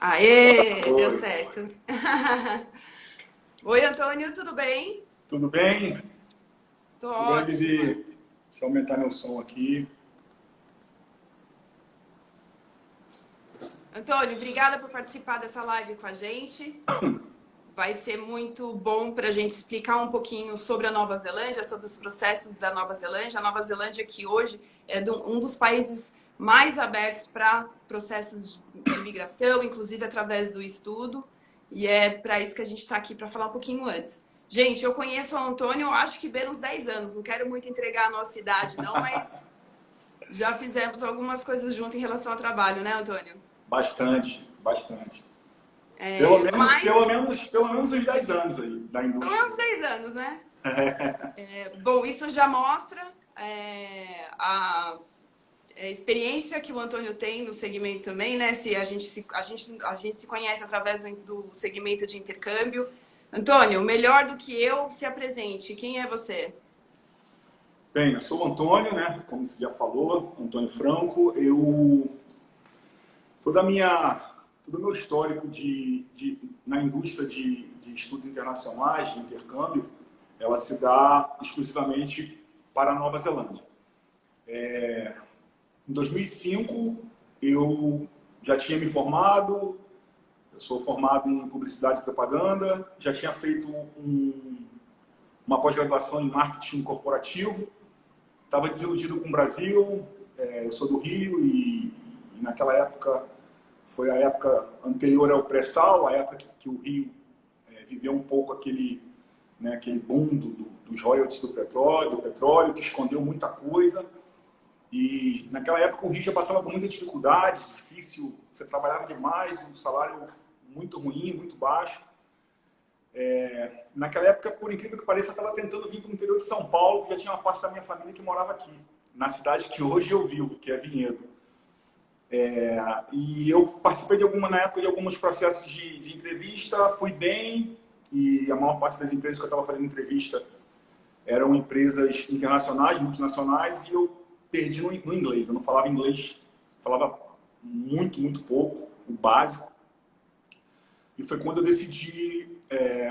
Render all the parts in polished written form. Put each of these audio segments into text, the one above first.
Aê, deu Oi, certo. Oi, Antônio, tudo bem? tudo bem? Tô Tudo bem, ótima. Vivi? Deixa eu aumentar meu som aqui. Antônio, obrigada por participar dessa live com a gente. Vai ser muito bom para a gente explicar um pouquinho sobre a Nova Zelândia, sobre os processos da Nova Zelândia. A Nova Zelândia, que hoje é um dos países mais abertos para processos de migração, inclusive através do estudo. E é para isso que a gente está aqui para falar um pouquinho antes. Gente, eu conheço o Antônio, acho que bem uns 10 anos. Não quero muito entregar a nossa idade, não, mas já fizemos algumas coisas junto em relação ao trabalho, né, Antônio? Bastante, bastante. Pelo É, menos, pelo mas, menos, pelo menos uns 10 anos aí da pelo indústria. menos 10 anos, né? Bom, isso já mostra a experiência que o Antônio tem no segmento também, né? Se a gente se conhece através do segmento de intercâmbio. Antônio, melhor do que eu, se apresente. Quem é você? Bem, eu sou o Antônio, né? Como você já falou, Antônio Franco. Todo o meu histórico na indústria de estudos internacionais, de intercâmbio, ela se dá exclusivamente para a Nova Zelândia. Em 2005, eu já tinha me formado, eu sou formado em publicidade e propaganda, já tinha feito uma pós-graduação em marketing corporativo, estava desiludido com o Brasil, eu sou do Rio e naquela época, foi a época anterior ao pré-sal, a época que o Rio viveu um pouco aquele boom dos royalties do petróleo, que escondeu muita coisa. E naquela época o Rio já passava por muita dificuldade, difícil, você trabalhava demais, um salário muito ruim, muito baixo. Naquela época, por incrível que pareça, eu estava tentando vir para o interior de São Paulo, que já tinha uma parte da minha família que morava aqui, na cidade que hoje eu vivo, que é Vinhedo. E eu participei na época de alguns processos de entrevista, fui bem, e a maior parte das empresas que eu estava fazendo entrevista eram empresas internacionais, multinacionais, e eu perdi no inglês. Eu não falava inglês, falava muito, muito pouco, o básico. E foi quando eu decidi,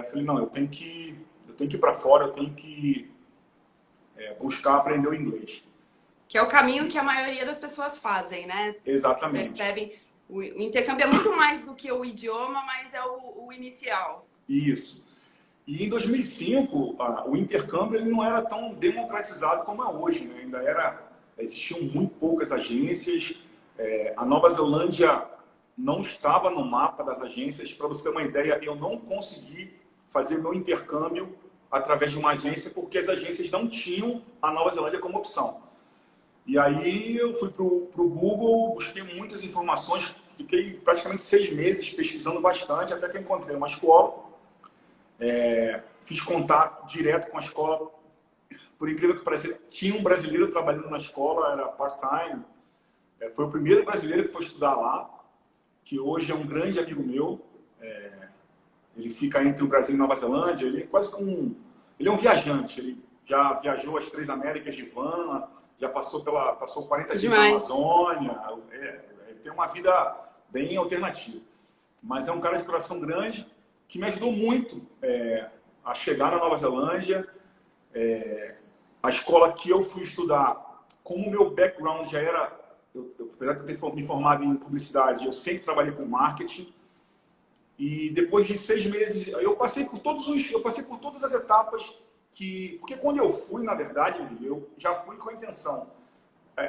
falei, não, eu tenho que ir para fora, eu tenho que buscar aprender o inglês. Que é o caminho que a maioria das pessoas fazem, né? Exatamente. Percebem. O intercâmbio é muito mais do que o idioma, mas é o inicial. Isso. E em 2005, o intercâmbio ele não era tão democratizado como é hoje, né? Existiam muito poucas agências. A Nova Zelândia não estava no mapa das agências. Para você ter uma ideia, eu não consegui fazer meu intercâmbio através de uma agência porque as agências não tinham a Nova Zelândia como opção. E aí eu fui para o Google, busquei muitas informações, fiquei praticamente 6 meses pesquisando bastante até que eu encontrei uma escola. Fiz contato direto com a escola. Por incrível que pareça, tinha um brasileiro trabalhando na escola, era part-time. Foi o primeiro brasileiro que foi estudar lá, que hoje é um grande amigo meu. Ele fica entre o Brasil e Nova Zelândia. Ele é quase como ele é um viajante. Ele já viajou as 3 Américas de van, já passou 40 dias na Demais. Amazônia. Tem uma vida bem alternativa. Mas é um cara de coração grande que me ajudou muito a chegar na Nova Zelândia. A escola que eu fui estudar, como o meu background já era, apesar de eu ter me formado em publicidade, eu sempre trabalhei com marketing. E depois de 6 meses, eu passei por todas as etapas porque quando eu fui, na verdade, eu já fui com a intenção.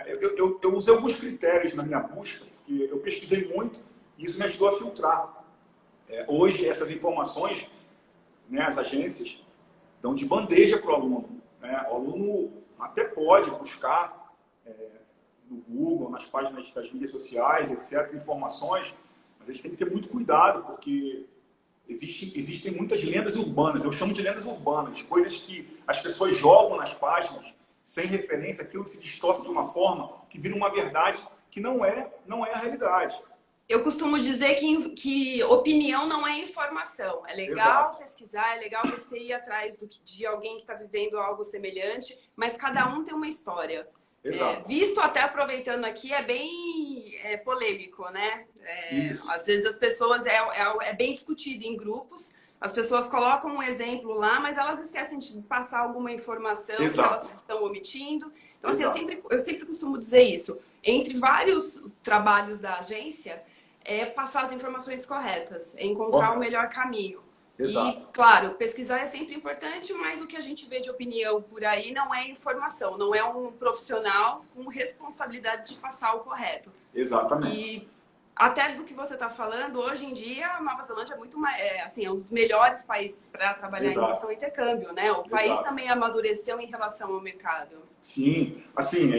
Eu usei alguns critérios na minha busca, porque eu pesquisei muito e isso me ajudou a filtrar. Hoje, essas informações, né, as agências dão de bandeja para o aluno. Né? O aluno até pode buscar no Google, nas páginas das mídias sociais, etc., informações, mas a gente tem que ter muito cuidado, porque existem muitas lendas urbanas. Eu chamo de lendas urbanas, coisas que as pessoas jogam nas páginas sem referência, aquilo se distorce de uma forma que vira uma verdade que não é a realidade. Eu costumo dizer que opinião não é informação. É legal Exato. pesquisar, é legal você ir atrás de alguém que está vivendo algo semelhante, mas cada um tem uma história. Exato. Visto até aproveitando aqui, é bem polêmico, né? Às vezes as pessoas, é bem discutido em grupos, as pessoas colocam um exemplo lá, mas elas esquecem de passar alguma informação que elas estão omitindo. Então, assim, eu sempre costumo dizer isso. Entre vários trabalhos da agência, é passar as informações corretas, é encontrar o melhor caminho. Exato. E, claro, pesquisar é sempre importante, mas o que a gente vê de opinião por aí não é informação, não é um profissional com responsabilidade de passar o correto. Exatamente. E até do que você está falando, hoje em dia, a Nova Zelândia é muito mais, assim, é um dos melhores países para trabalhar em relação ao intercâmbio, né? O país também amadureceu em relação ao mercado. Sim, assim,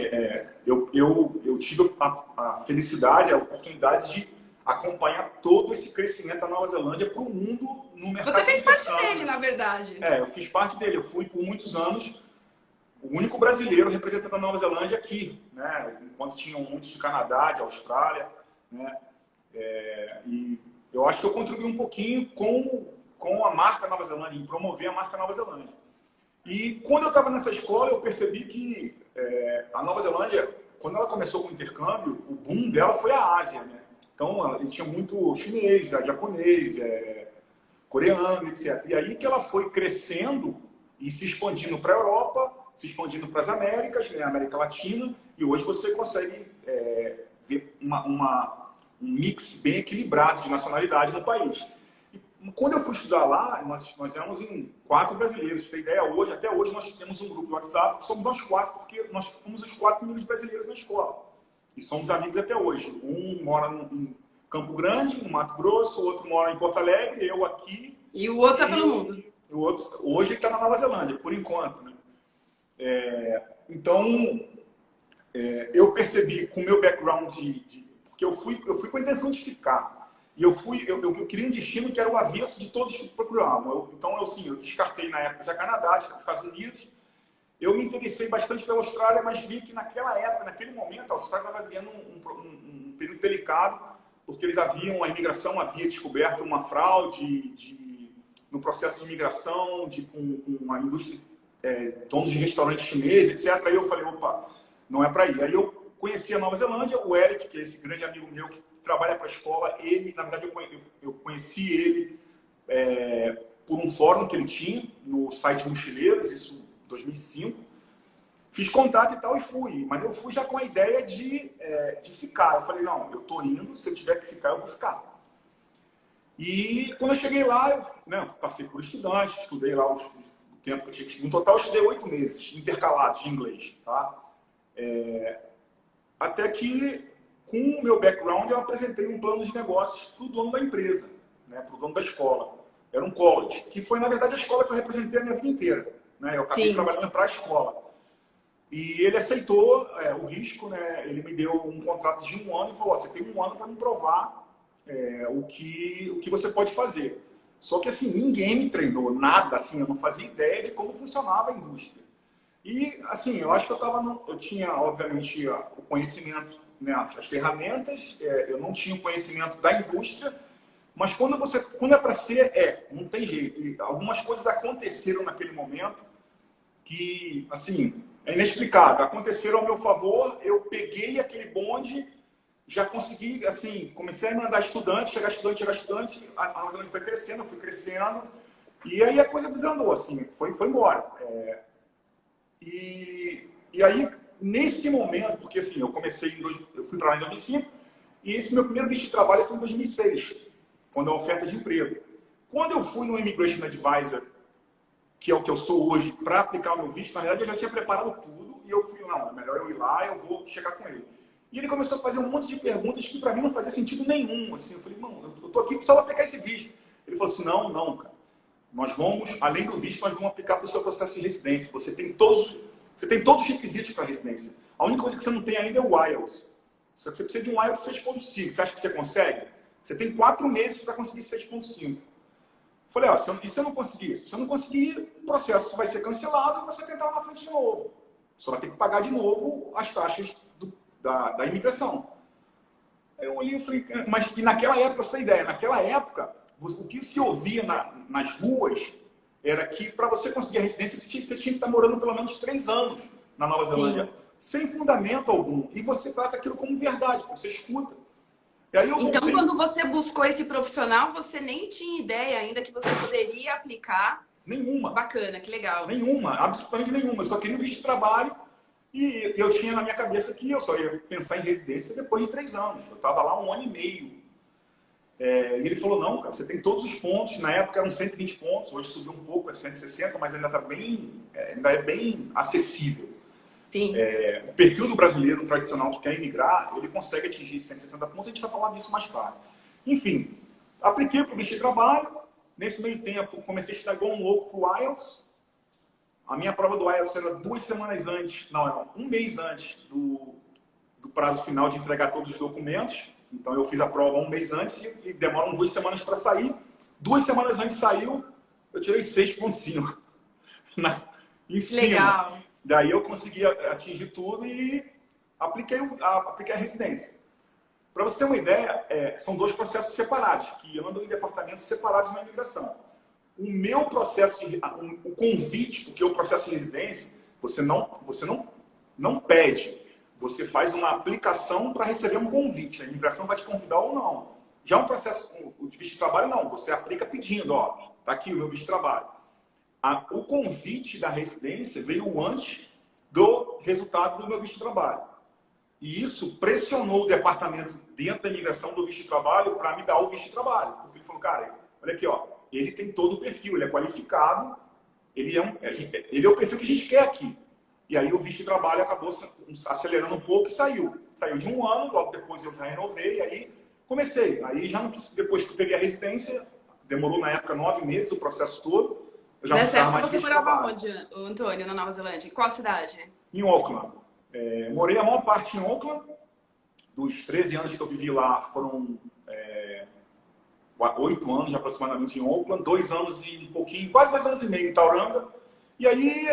eu tive a felicidade, a oportunidade de acompanhar todo esse crescimento da Nova Zelândia para o mundo no mercado. Você fez parte dele, na verdade. Eu fiz parte dele. Eu fui por muitos anos o único brasileiro representando a Nova Zelândia aqui, né? Enquanto tinham muitos de Canadá, de Austrália, né? E eu acho que eu contribuí um pouquinho com a marca Nova Zelândia, em promover a marca Nova Zelândia. E quando eu estava nessa escola, eu percebi que a Nova Zelândia, quando ela começou com o intercâmbio, o boom dela foi a Ásia, né? Então, eles tinham muito chinês, japonês, coreano, etc. E aí que ela foi crescendo e se expandindo para a Europa, se expandindo para as Américas, né, América Latina, e hoje você consegue ver um mix bem equilibrado de nacionalidades no país. E quando eu fui estudar lá, nós éramos em 4 brasileiros. Pra ter ideia, até hoje nós temos um grupo de WhatsApp, somos nós 4, porque nós fomos os 4 primeiros brasileiros na escola. E somos amigos até hoje. Um mora em Campo Grande, no Mato Grosso, o outro mora em Porto Alegre, eu aqui. E o outro é pelo mundo. O outro, hoje ele está na Nova Zelândia, por enquanto. Né? Então, eu percebi com o meu background porque eu fui com a intenção de ficar. E eu queria um destino que era o avesso de todos que procuravam. Então, eu descartei na época já Canadá, Estados Unidos. Eu me interessei bastante pela Austrália, mas vi que naquela época, naquele momento, a Austrália estava vivendo um período delicado, porque a imigração havia descoberto uma fraude no processo de imigração, com uma indústria, donos de restaurantes chineses, etc. Aí eu falei, opa, não é para ir. Aí eu conheci a Nova Zelândia, o Eric, que é esse grande amigo meu que trabalha para a escola, ele, na verdade, eu conheci ele por um fórum que ele tinha no site Mochileiros, isso em 2005. Fiz contato e tal e fui, mas eu fui já com a ideia de ficar. Eu falei, não, eu tô indo, se eu tiver que ficar, eu vou ficar. E quando eu cheguei lá, eu passei por estudante, estudei lá o tempo que eu tinha que estudar. No total, eu estudei 8 meses, intercalados de inglês, tá? Até que, com o meu background, eu apresentei um plano de negócios para o dono da empresa, né, para o dono da escola. Era um college, que foi, na verdade, a escola que eu representei a minha vida inteira. Né? Eu acabei trabalhando para a escola. E ele aceitou o risco, né? Ele me deu um contrato de 1 ano e falou, você tem 1 ano para me provar o que você pode fazer. Só que assim, ninguém me treinou, nada, assim, eu não fazia ideia de como funcionava a indústria. E assim, eu acho que eu tinha, obviamente, o conhecimento, né, as ferramentas, eu não tinha o conhecimento da indústria, mas quando é para ser, não tem jeito. E algumas coisas aconteceram naquele momento que, assim, é inexplicável. Aconteceram ao meu favor, eu peguei aquele bonde, já consegui, assim, comecei a mandar estudante, chegar estudante, a Nova Zelândia foi crescendo, eu fui crescendo, e aí a coisa desandou, assim, foi embora. E aí, nesse momento, porque assim, eu fui para lá em 2005, e esse meu primeiro visto de trabalho foi em 2006, quando a oferta de emprego. Quando eu fui no Immigration Advisor, que é o que eu sou hoje, para aplicar o meu visto, na verdade eu já tinha preparado tudo, e eu fui, não, é melhor eu ir lá, eu vou chegar com ele. E ele começou a fazer um monte de perguntas que para mim não fazia sentido nenhum. Assim, eu falei, mano, eu tô aqui só para aplicar esse visto. Ele falou assim, não, cara. Nós vamos, além do visto, nós vamos aplicar para o seu processo de residência. Você tem todos os requisitos para residência. A única coisa que você não tem ainda é o IELTS. Só que você precisa de um IELTS 6.5. Você acha que você consegue? Você tem 4 meses para conseguir 6.5. Falei, e se eu não conseguir? Se eu não conseguir, o processo vai ser cancelado e você tentar na frente de novo. Você vai ter que pagar de novo as taxas da imigração. Aí eu olhei e falei, mas e naquela época, você tem ideia, naquela época, o que se ouvia nas ruas era que para você conseguir a residência, você tinha que estar morando pelo menos 3 anos na Nova Zelândia. sem fundamento algum. E você trata aquilo como verdade, você escuta. E aí eu Então, voltei... quando você buscou esse profissional, você nem tinha ideia ainda que você poderia aplicar? Nenhuma. Bacana, que legal. Nenhuma, absolutamente nenhuma. Eu só queria o visto de trabalho e eu tinha na minha cabeça que eu só ia pensar em residência depois de 3 anos. Eu estava lá 1 ano e meio. E ele falou, não, cara, você tem todos os pontos. Na época eram 120 pontos, hoje subiu um pouco, é 160, mas ainda ainda é bem acessível. Sim. O perfil do brasileiro tradicional que quer imigrar, ele consegue atingir 160 pontos, a gente vai falar disso mais tarde. Enfim, apliquei para o visto de trabalho. Nesse meio tempo, comecei a estudar igual um louco para o IELTS. A minha prova do IELTS era 2 semanas antes, não, era 1 mês antes do prazo final de entregar todos os documentos. Então, eu fiz a prova 1 mês antes e demoram 2 semanas para sair. 2 semanas antes saiu, eu tirei 6,5 em cima. Legal. Daí eu consegui atingir tudo e apliquei a residência. Para você ter uma ideia, são 2 processos separados, que andam em departamentos separados na imigração. O meu processo, o convite, porque o processo de residência, você não pede. Você faz uma aplicação para receber um convite. A imigração vai te convidar ou não. Já um processo de visto de trabalho, não. Você aplica pedindo, ó, tá aqui o meu visto de trabalho. O convite da residência veio antes do resultado do meu visto de trabalho. E isso pressionou o departamento dentro da imigração do visto de trabalho para me dar o visto de trabalho. Porque ele falou, cara, olha aqui, ó, ele tem todo o perfil, ele é qualificado, ele é o perfil que a gente quer aqui. E aí o visto de trabalho acabou acelerando um pouco e saiu. Saiu de 1 ano, logo depois eu já renovei, e aí comecei. Aí já depois que eu peguei a residência, demorou na época 9 meses o processo todo. Eu já Nessa época mais você morava onde, Antônio, na Nova Zelândia? Em qual cidade? Em Auckland. Morei a maior parte em Auckland. Dos 13 anos que eu vivi lá, foram 8 anos aproximadamente em Auckland, 2 anos e um pouquinho, quase 2 anos e meio em Tauranga. E aí,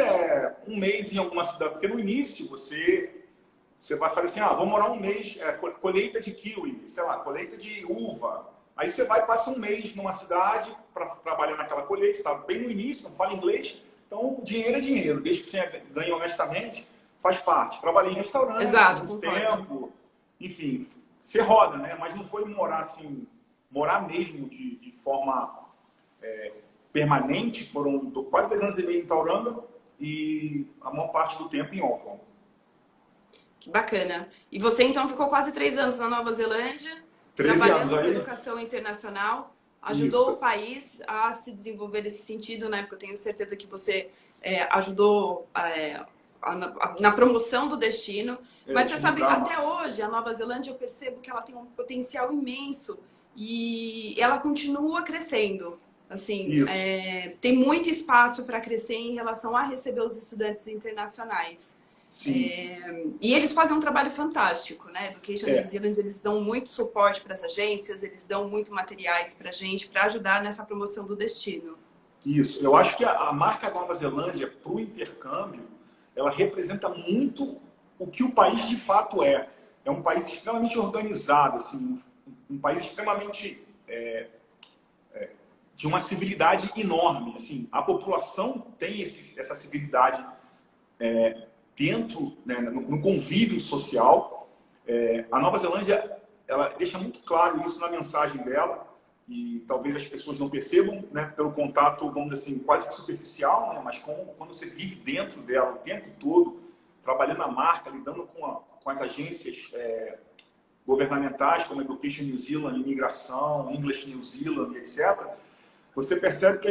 1 mês em alguma cidade, porque no início você vai fazer assim, vou morar 1 mês, colheita de kiwi, sei lá, colheita de uva. Aí você vai e passa 1 mês numa cidade para trabalhar naquela colheita, está bem no início, não fala inglês, então dinheiro é dinheiro, desde que você ganhe honestamente, faz parte. Trabalhei em restaurante, exato, muito tempo, enfim, você roda, né? Mas não foi morar assim, morar mesmo de forma permanente, foram quase 2 anos e meio em Tauranga e a maior parte do tempo em Auckland. Que bacana. E você então ficou quase 3 anos na Nova Zelândia, 13 trabalhando anos com aí. Educação internacional, ajudou Isso. o país a se desenvolver nesse sentido, né? Porque eu tenho certeza que você ajudou na promoção do destino. Mas você sabe, até hoje, a Nova Zelândia, eu percebo que ela tem um potencial imenso e ela continua crescendo. Assim, tem muito espaço para crescer em relação a receber os estudantes internacionais. Sim. E eles fazem um trabalho fantástico, né? Education New Zealand, eles dão muito suporte para as agências, eles dão muito materiais para a gente, para ajudar nessa promoção do destino. Isso. Eu acho que a marca Nova Zelândia para o intercâmbio, ela representa muito o que o país de fato é. É um país extremamente organizado, assim, um país extremamente de uma civilidade enorme. Assim, a população tem essa civilidade dentro, né, no convívio social. A Nova Zelândia, ela deixa muito claro isso na mensagem dela, e talvez as pessoas não percebam, né, pelo contato, vamos dizer assim, quase que superficial, né, mas quando você vive dentro dela o tempo todo, trabalhando a marca, lidando com as agências governamentais, como Education New Zealand, Imigração, English New Zealand, etc., você percebe que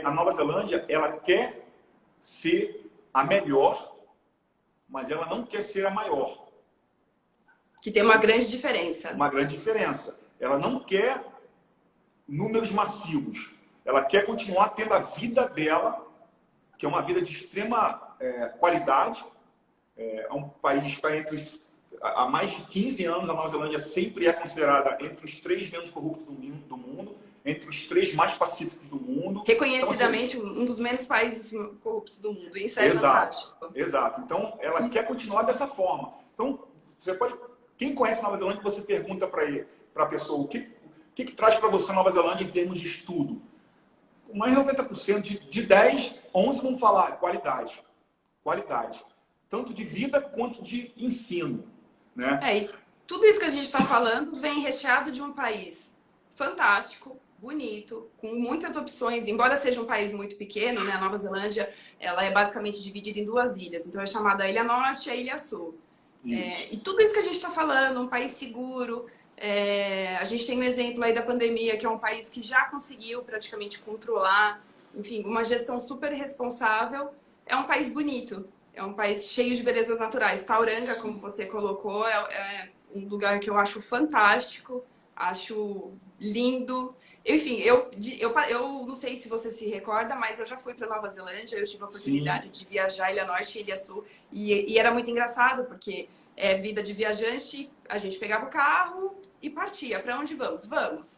a Nova Zelândia, ela quer ser a melhor, mas ela não quer ser a maior. Que tem uma grande diferença. Uma grande diferença. Ela não quer números massivos. Ela quer continuar tendo a vida dela, que é uma vida de extrema qualidade. É um país que está há mais de 15 anos, a Nova Zelândia sempre é considerada entre os 3 menos corruptos do mundo, entre os 3 mais pacíficos do mundo. Reconhecidamente, então, assim, um dos menos países corruptos do mundo. Isso é fantástico. Exato. Então, ela quer continuar dessa forma. Então, você pode... Quem conhece a Nova Zelândia, você pergunta para a pessoa o que traz para você a Nova Zelândia em termos de estudo. Mais de 90%, de 10, 11 vão falar qualidade. Qualidade. tanto de vida quanto de ensino, né? E tudo isso que a gente está falando vem recheado de um país fantástico, bonito, com muitas opções. Embora seja um país muito pequeno, né? A Nova Zelândia, ela é basicamente dividida em duas ilhas. Então é chamada a Ilha Norte e a Ilha Sul. E tudo isso que a gente está falando, um país seguro. A gente tem um exemplo aí da pandemia, que é um país que já conseguiu praticamente controlar, enfim, uma gestão super responsável. É um país bonito, é um país cheio de belezas naturais. Tauranga, como você colocou, é um lugar que eu acho fantástico, acho lindo. Enfim, eu não sei se você se recorda, mas eu já fui para Nova Zelândia, eu tive a oportunidade de viajar Ilha Norte e Ilha Sul, e era muito engraçado, porque é vida de viajante, a gente pegava o carro e partia. Para onde vamos? Vamos.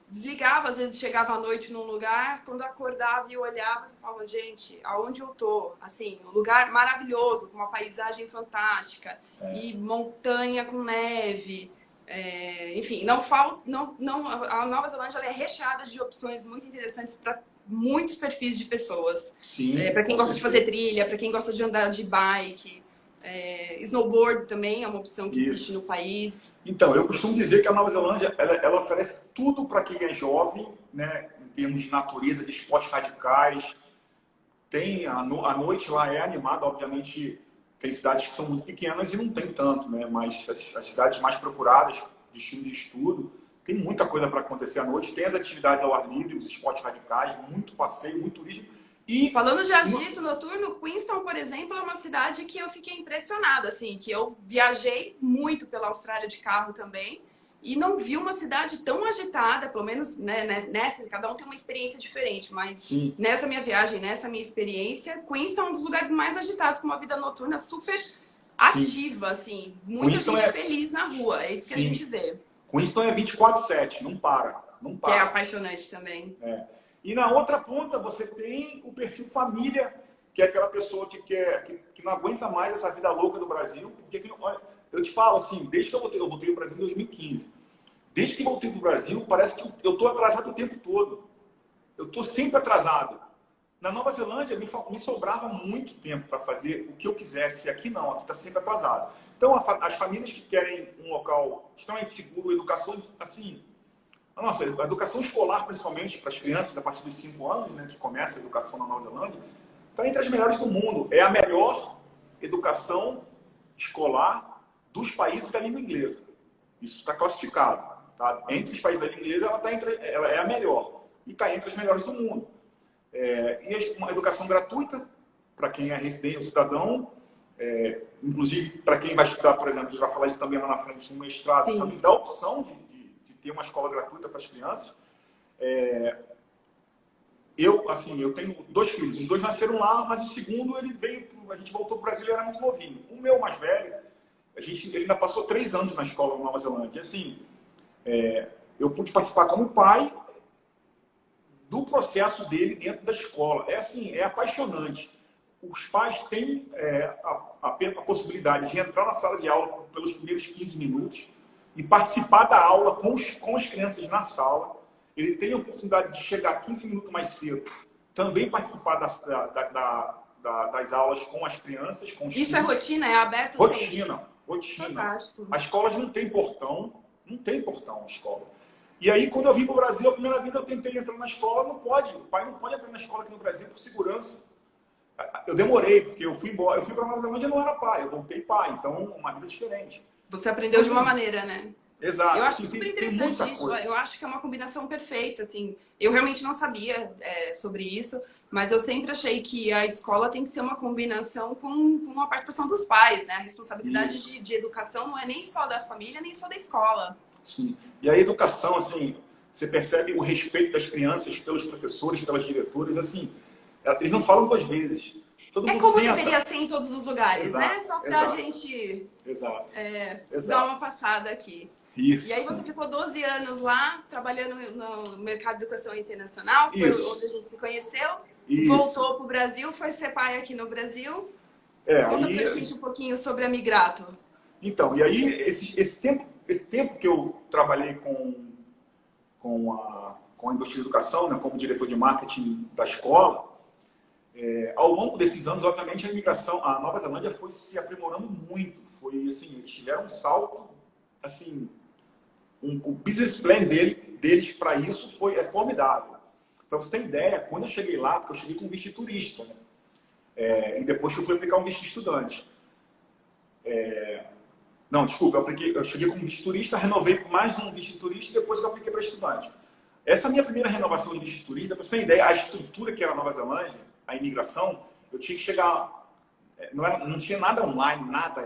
Desligava, às vezes chegava à noite num lugar, quando eu acordava e eu olhava, eu falava, gente, aonde eu tô? Assim, um lugar maravilhoso, com uma paisagem fantástica, e montanha com neve. Enfim, a Nova Zelândia ela é recheada de opções muito interessantes para muitos perfis de pessoas. Para quem gosta de fazer trilha, para quem gosta de andar de bike. Snowboard também é uma opção que existe no país. Então, eu costumo dizer que a Nova Zelândia ela oferece tudo para quem é jovem, né, em termos de natureza, de esportes radicais. A noite lá é animada, obviamente. Tem cidades que são muito pequenas e não tem tanto, né? Mas as cidades mais procuradas, destino de estudo, tem muita coisa para acontecer à noite. Tem as atividades ao ar livre, os esportes radicais, muito passeio, muito turismo. E falando de agito noturno, Queenstown, por exemplo, é uma cidade que eu fiquei impressionada, assim, que eu viajei muito pela Austrália de carro também e não vi uma cidade tão agitada, pelo menos nessa, cada um tem uma experiência diferente, mas nessa minha viagem, nessa minha experiência, Queenstown é um dos lugares mais agitados, com uma vida noturna super ativa, assim, muita gente feliz na rua, é isso que a gente vê. Queenstown é 24/7, não para. Que é apaixonante também. E na outra ponta você tem o perfil família, que é aquela pessoa que não aguenta mais essa vida louca do Brasil. Porque, eu te falo assim, desde que eu voltei ao Brasil em 2015, desde que voltei para o Brasil, parece que eu estou atrasado o tempo todo. Eu estou sempre atrasado. Na Nova Zelândia me sobrava muito tempo para fazer o que eu quisesse. E aqui não, aqui está sempre atrasado. Então as famílias que querem um local extremamente seguro, educação, assim... Nossa, a educação escolar, principalmente para as crianças a partir dos 5 anos, né, que começa a educação na Nova Zelândia, está entre as melhores do mundo. É a melhor educação escolar dos países da língua inglesa. Isso está classificado. Tá? Entre os países da língua inglesa, ela é a melhor. E está entre as melhores do mundo. E uma educação gratuita para quem é residente, cidadão. Inclusive, para quem vai estudar, por exemplo, a gente vai falar isso também lá na frente, no mestrado, também dá a opção de ter uma escola gratuita para as crianças. Eu tenho 2 filhos. Os 2 nasceram lá, mas o segundo, a gente voltou para o Brasil, ele era muito novinho. O meu mais velho, ele ainda passou 3 anos na escola na Nova Zelândia. Assim, eu pude participar como pai do processo dele dentro da escola. É apaixonante. Os pais têm a possibilidade de entrar na sala de aula pelos primeiros 15 minutos, e participar da aula com as crianças na sala. Ele tem a oportunidade de chegar 15 minutos mais cedo, também participar das aulas com as crianças. Com os Isso filhos. É rotina? É aberto? Rotina. Fantástico. As escolas não tem portão a escola. E aí, quando eu vim para o Brasil, a primeira vez eu tentei entrar na escola, não pode. O pai não pode entrar na escola aqui no Brasil por segurança. Eu demorei, porque eu fui embora. Eu fui para a Nova Zelândia e não era pai, eu voltei pai. Então, uma vida diferente. Você aprendeu de uma maneira, né? Exato. Eu acho super interessante isso. Eu acho que é uma combinação perfeita, assim. Eu realmente não sabia sobre isso, mas eu sempre achei que a escola tem que ser uma combinação com a participação dos pais, né? A responsabilidade de educação não é nem só da família, nem só da escola. Sim. E a educação, assim, você percebe o respeito das crianças pelos professores, pelas diretoras, assim, eles não falam 2 vezes. Todo mundo como senta. deveria ser em todos os lugares, né? Só pra gente dar uma passada aqui. Isso. E aí você ficou 12 anos lá, trabalhando no mercado de educação internacional, foi onde a gente se conheceu, voltou para o Brasil, foi ser pai aqui no Brasil. Conta pra gente um pouquinho sobre a Migrato. Então, e aí esse tempo que eu trabalhei com a indústria de educação, né, como diretor de marketing da escola, Ao longo desses anos, obviamente, a imigração, a Nova Zelândia foi se aprimorando muito. Foi assim, eles tiveram um salto, assim, o business plan deles para isso é formidável. Para você ter ideia, quando eu cheguei lá, porque eu cheguei com visto de turista, né? E depois que eu fui aplicar um visto de estudante. Não, desculpa, eu cheguei como visto de turista, renovei por mais um visto de turista e depois eu apliquei para estudante. Essa minha primeira renovação de visto de turista, para você ter ideia, a estrutura que era a Nova Zelândia, a imigração, eu tinha que chegar... Não tinha nada online, nada.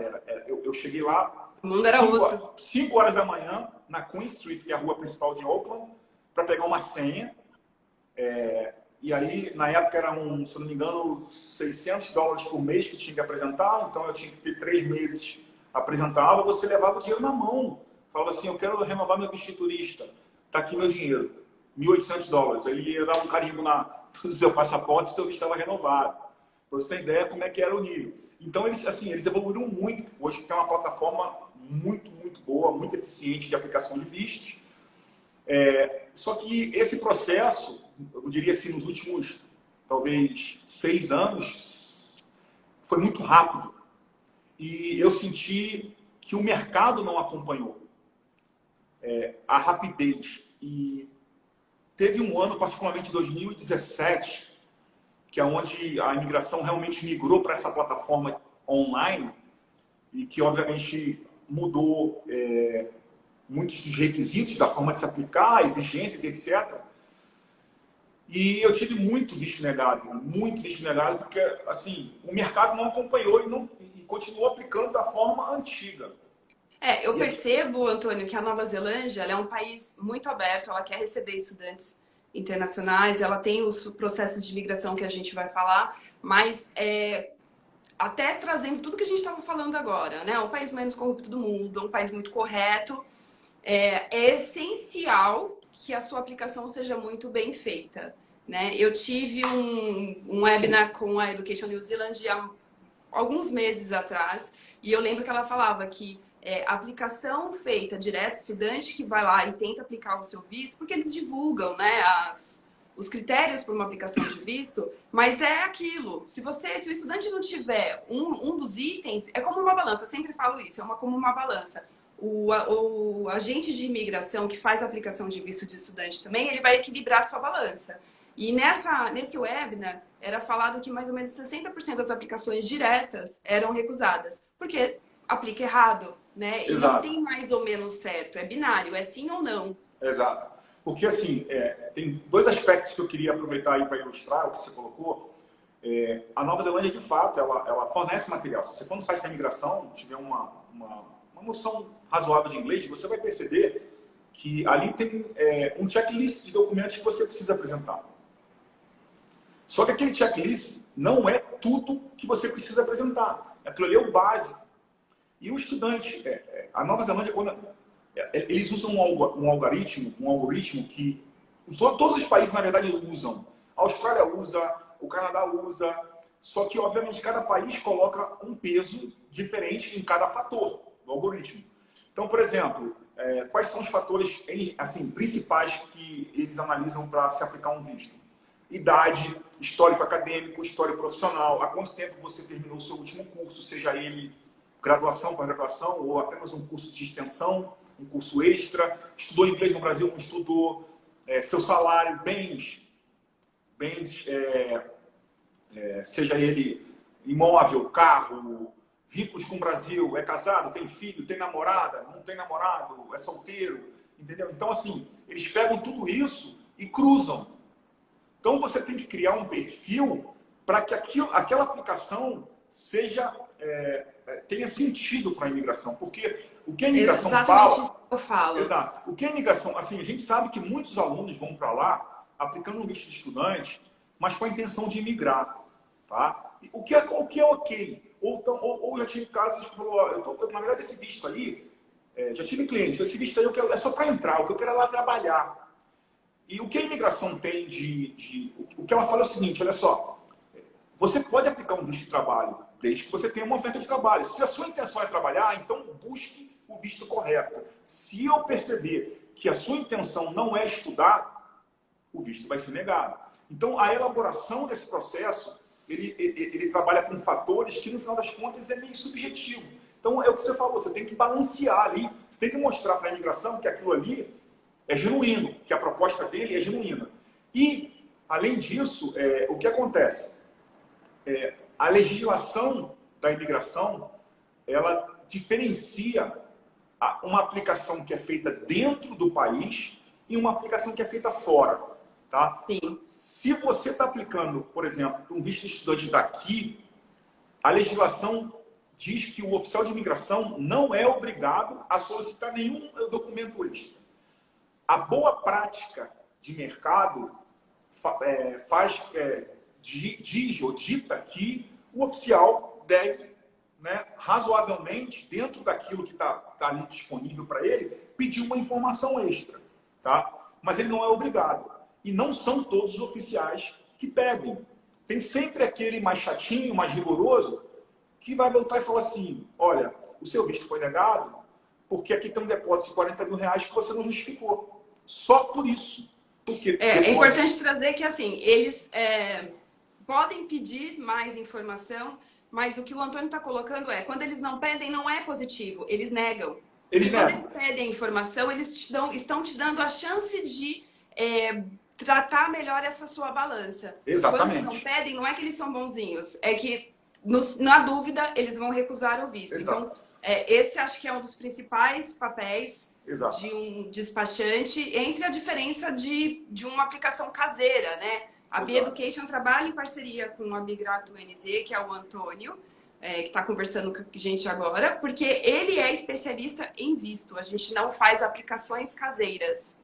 Eu cheguei lá... O mundo era outro. 5 horas da manhã, na Queen Street, que é a rua principal de Auckland, para pegar uma senha. E aí, na época, era se não me engano, $600 por mês que tinha que apresentar. Então, eu tinha que ter 3 meses apresentava. Você levava o dinheiro na mão. Falava assim, eu quero renovar meu visto de turista. Está aqui meu dinheiro. $1.800. Ele ia dar um carimbo no seu passaporte e seu visto estava renovado. Para você ter ideia como é que era o nível. Então, eles evoluíram muito. Hoje tem uma plataforma muito, muito boa, muito eficiente de aplicação de vistos. Só que esse processo, eu diria assim, nos últimos, talvez, 6 anos, foi muito rápido. E eu senti que o mercado não acompanhou a rapidez. E teve um ano, particularmente 2017, que é onde a imigração realmente migrou para essa plataforma online e que, obviamente, mudou muitos dos requisitos da forma de se aplicar, exigências, etc. E eu tive muito visto negado, porque, assim, o mercado não acompanhou e continuou aplicando da forma antiga. Eu percebo, Antônio, que a Nova Zelândia ela é um país muito aberto, ela quer receber estudantes internacionais, ela tem os processos de imigração que a gente vai falar, mas até trazendo tudo que a gente estava falando agora, né? É um país menos corrupto do mundo, é um país muito correto, é essencial que a sua aplicação seja muito bem feita, né? Eu tive um webinar com a Education New Zealand há alguns meses atrás e eu lembro que ela falava que a aplicação feita direto, estudante que vai lá e tenta aplicar o seu visto, porque eles divulgam, né, os critérios para uma aplicação de visto, mas é aquilo. Se o estudante não tiver um dos itens, é como uma balança, eu sempre falo isso, como uma balança. O agente de imigração que faz a aplicação de visto de estudante também, ele vai equilibrar a sua balança. E nesse webinar, era falado que mais ou menos 60% das aplicações diretas eram recusadas, porque aplica errado, né? E não tem mais ou menos certo, é binário, é sim ou não. Exato. Porque, assim, tem 2 aspectos que eu queria aproveitar aí para ilustrar o que você colocou. A Nova Zelândia, de fato, ela fornece material. Se você for no site da imigração, tiver uma noção razoável de inglês, você vai perceber que ali tem um checklist de documentos que você precisa apresentar. Só que aquele checklist não é tudo que você precisa apresentar. Aquilo ali é o básico. E o estudante, a Nova Zelândia, eles usam um algoritmo que todos os países, na verdade, usam. A Austrália usa, o Canadá usa, só que, obviamente, cada país coloca um peso diferente em cada fator do algoritmo. Então, por exemplo, quais são os fatores assim, principais que eles analisam para se aplicar um visto? Idade, histórico acadêmico, histórico profissional, há quanto tempo você terminou o seu último curso, seja ele graduação, pós-graduação ou apenas um curso de extensão, um curso extra, estudou inglês no Brasil, não estudou, seu salário, bens seja ele imóvel, carro, vínculos com o Brasil, é casado, tem filho, tem namorada, não tem namorado, é solteiro, entendeu? Então, assim, eles pegam tudo isso e cruzam. Então, você tem que criar um perfil para que aquela aplicação tenha sentido para a imigração. Porque o que a imigração Exatamente isso que eu falo. Exato. O que a imigração... Assim, a gente sabe que muitos alunos vão para lá aplicando um visto de estudante, mas com a intenção de imigrar. Tá? O que é ok. Ou já tive casos que falou, na verdade, esse visto aí, já tive clientes, esse visto aí é só para entrar, o que eu quero é lá trabalhar. E o que a imigração tem o que ela fala é o seguinte, olha só, você pode aplicar um visto de trabalho, desde que você tenha uma oferta de trabalho. Se a sua intenção é trabalhar, então busque o visto correto. Se eu perceber que a sua intenção não é estudar, o visto vai ser negado. Então, a elaboração desse processo ele trabalha com fatores que, no final das contas, é meio subjetivo. Então, é o que você falou, você tem que balancear ali, você tem que mostrar para a imigração que aquilo ali é genuíno, que a proposta dele é genuína. E, além disso, o que acontece? A legislação da imigração, ela diferencia uma aplicação que é feita dentro do país e uma aplicação que é feita fora. Tá? Sim. Se você está aplicando, por exemplo, um visto de estudante daqui, a legislação diz que o oficial de imigração não é obrigado a solicitar nenhum documento extra. A boa prática de mercado diz ou dita que o oficial deve, né, razoavelmente, dentro daquilo que está ali disponível para ele, pedir uma informação extra. Tá? Mas ele não é obrigado. E não são todos os oficiais que pedem. Tem sempre aquele mais chatinho, mais rigoroso, que vai voltar e falar assim, olha, o seu visto foi negado porque aqui tem um depósito de 40 mil reais que você não justificou. Só por isso. Porque é importante trazer que, assim, eles podem pedir mais informação, mas o que o Antônio está colocando quando eles não pedem, não é positivo, eles negam. Quando eles pedem informação, eles estão te dando a chance de tratar melhor essa sua balança. Exatamente. Quando não pedem, não é que eles são bonzinhos, é que, na dúvida, eles vão recusar o visto. Exato. Então, esse acho que é um dos principais papéis Exato. de um despachante, entre a diferença de uma aplicação caseira, né? A B-Education trabalha em parceria com a Migrato NZ, que é o Antônio, que está conversando com a gente agora, porque ele é especialista em visto. A gente não faz aplicações caseiras.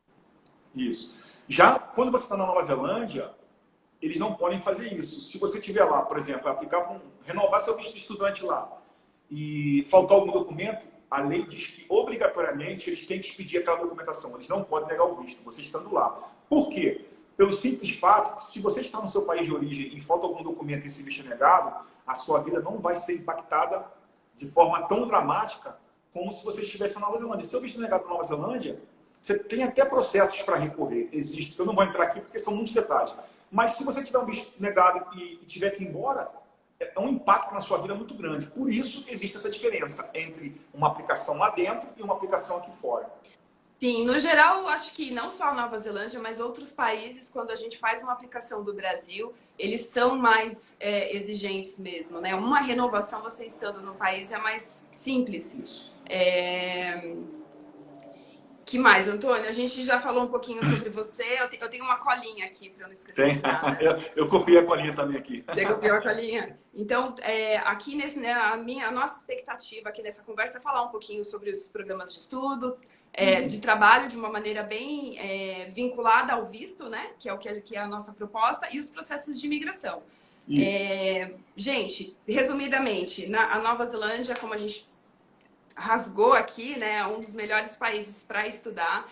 Isso. Já quando você está na Nova Zelândia, eles não podem fazer isso. Se você tiver lá, por exemplo, renovar seu visto de estudante lá e faltar algum documento, a lei diz que obrigatoriamente eles têm que pedir aquela documentação. Eles não podem negar o visto, você estando lá. Por quê? Pelo simples fato que se você está no seu país de origem e falta algum documento e esse visto é negado, a sua vida não vai ser impactada de forma tão dramática como se você estivesse na Nova Zelândia. Se o visto é negado na Nova Zelândia, você tem até processos para recorrer. Existe. Eu não vou entrar aqui porque são muitos detalhes. Mas se você tiver um visto negado e tiver que ir embora, é um impacto na sua vida muito grande. Por isso existe essa diferença entre uma aplicação lá dentro e uma aplicação aqui fora. Sim, no geral, acho que não só a Nova Zelândia, mas outros países, quando a gente faz uma aplicação do Brasil, eles são mais exigentes mesmo, né? Uma renovação, você estando no país, é mais simples. Isso. Que mais, Antônio? A gente já falou um pouquinho sobre você. Eu tenho uma colinha aqui, para eu não esquecer de nada. Eu copiei a colinha também aqui. Você copiou a colinha? Então, aqui a nossa expectativa aqui nessa conversa é falar um pouquinho sobre os programas de estudo, de trabalho de uma maneira bem vinculada ao visto, né? Que é o que é a nossa proposta, e os processos de imigração. Gente, resumidamente, a Nova Zelândia, como a gente rasgou aqui, né, um dos melhores países para estudar.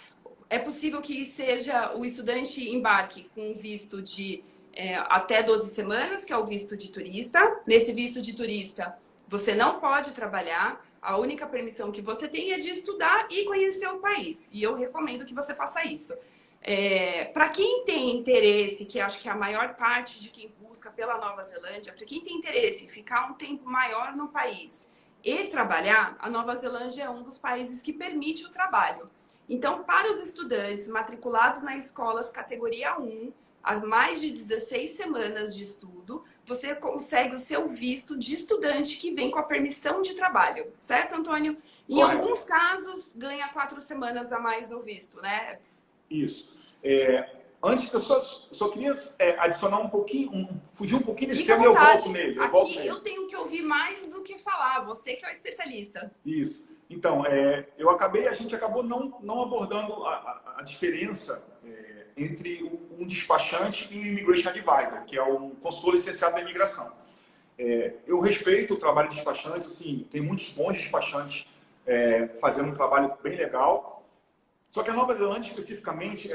É possível que seja o estudante embarque com visto de até 12 semanas, que é o visto de turista. Nesse visto de turista, você não pode trabalhar. A única permissão que você tem é de estudar e conhecer o país. E eu recomendo que você faça isso. Para quem tem interesse, que acho que é a maior parte de quem busca pela Nova Zelândia, para quem tem interesse em ficar um tempo maior no país e trabalhar, a Nova Zelândia é um dos países que permite o trabalho. Então, para os estudantes matriculados nas escolas categoria 1, há mais de 16 semanas de estudo, você consegue o seu visto de estudante que vem com a permissão de trabalho. Certo, Antônio? Em alguns casos, ganha 4 semanas a mais no visto, né? Isso. Antes, eu só queria adicionar um pouquinho, fugir um pouquinho desse tema e eu volto nele. Eu tenho que ouvir mais do que falar, você que é o especialista. Isso. Então, a gente acabou não abordando a diferença entre um despachante e um Immigration Advisor, que é um consultor licenciado da imigração. Eu respeito o trabalho de despachante, assim, tem muitos bons despachantes fazendo um trabalho bem legal. Só que a Nova Zelândia, especificamente,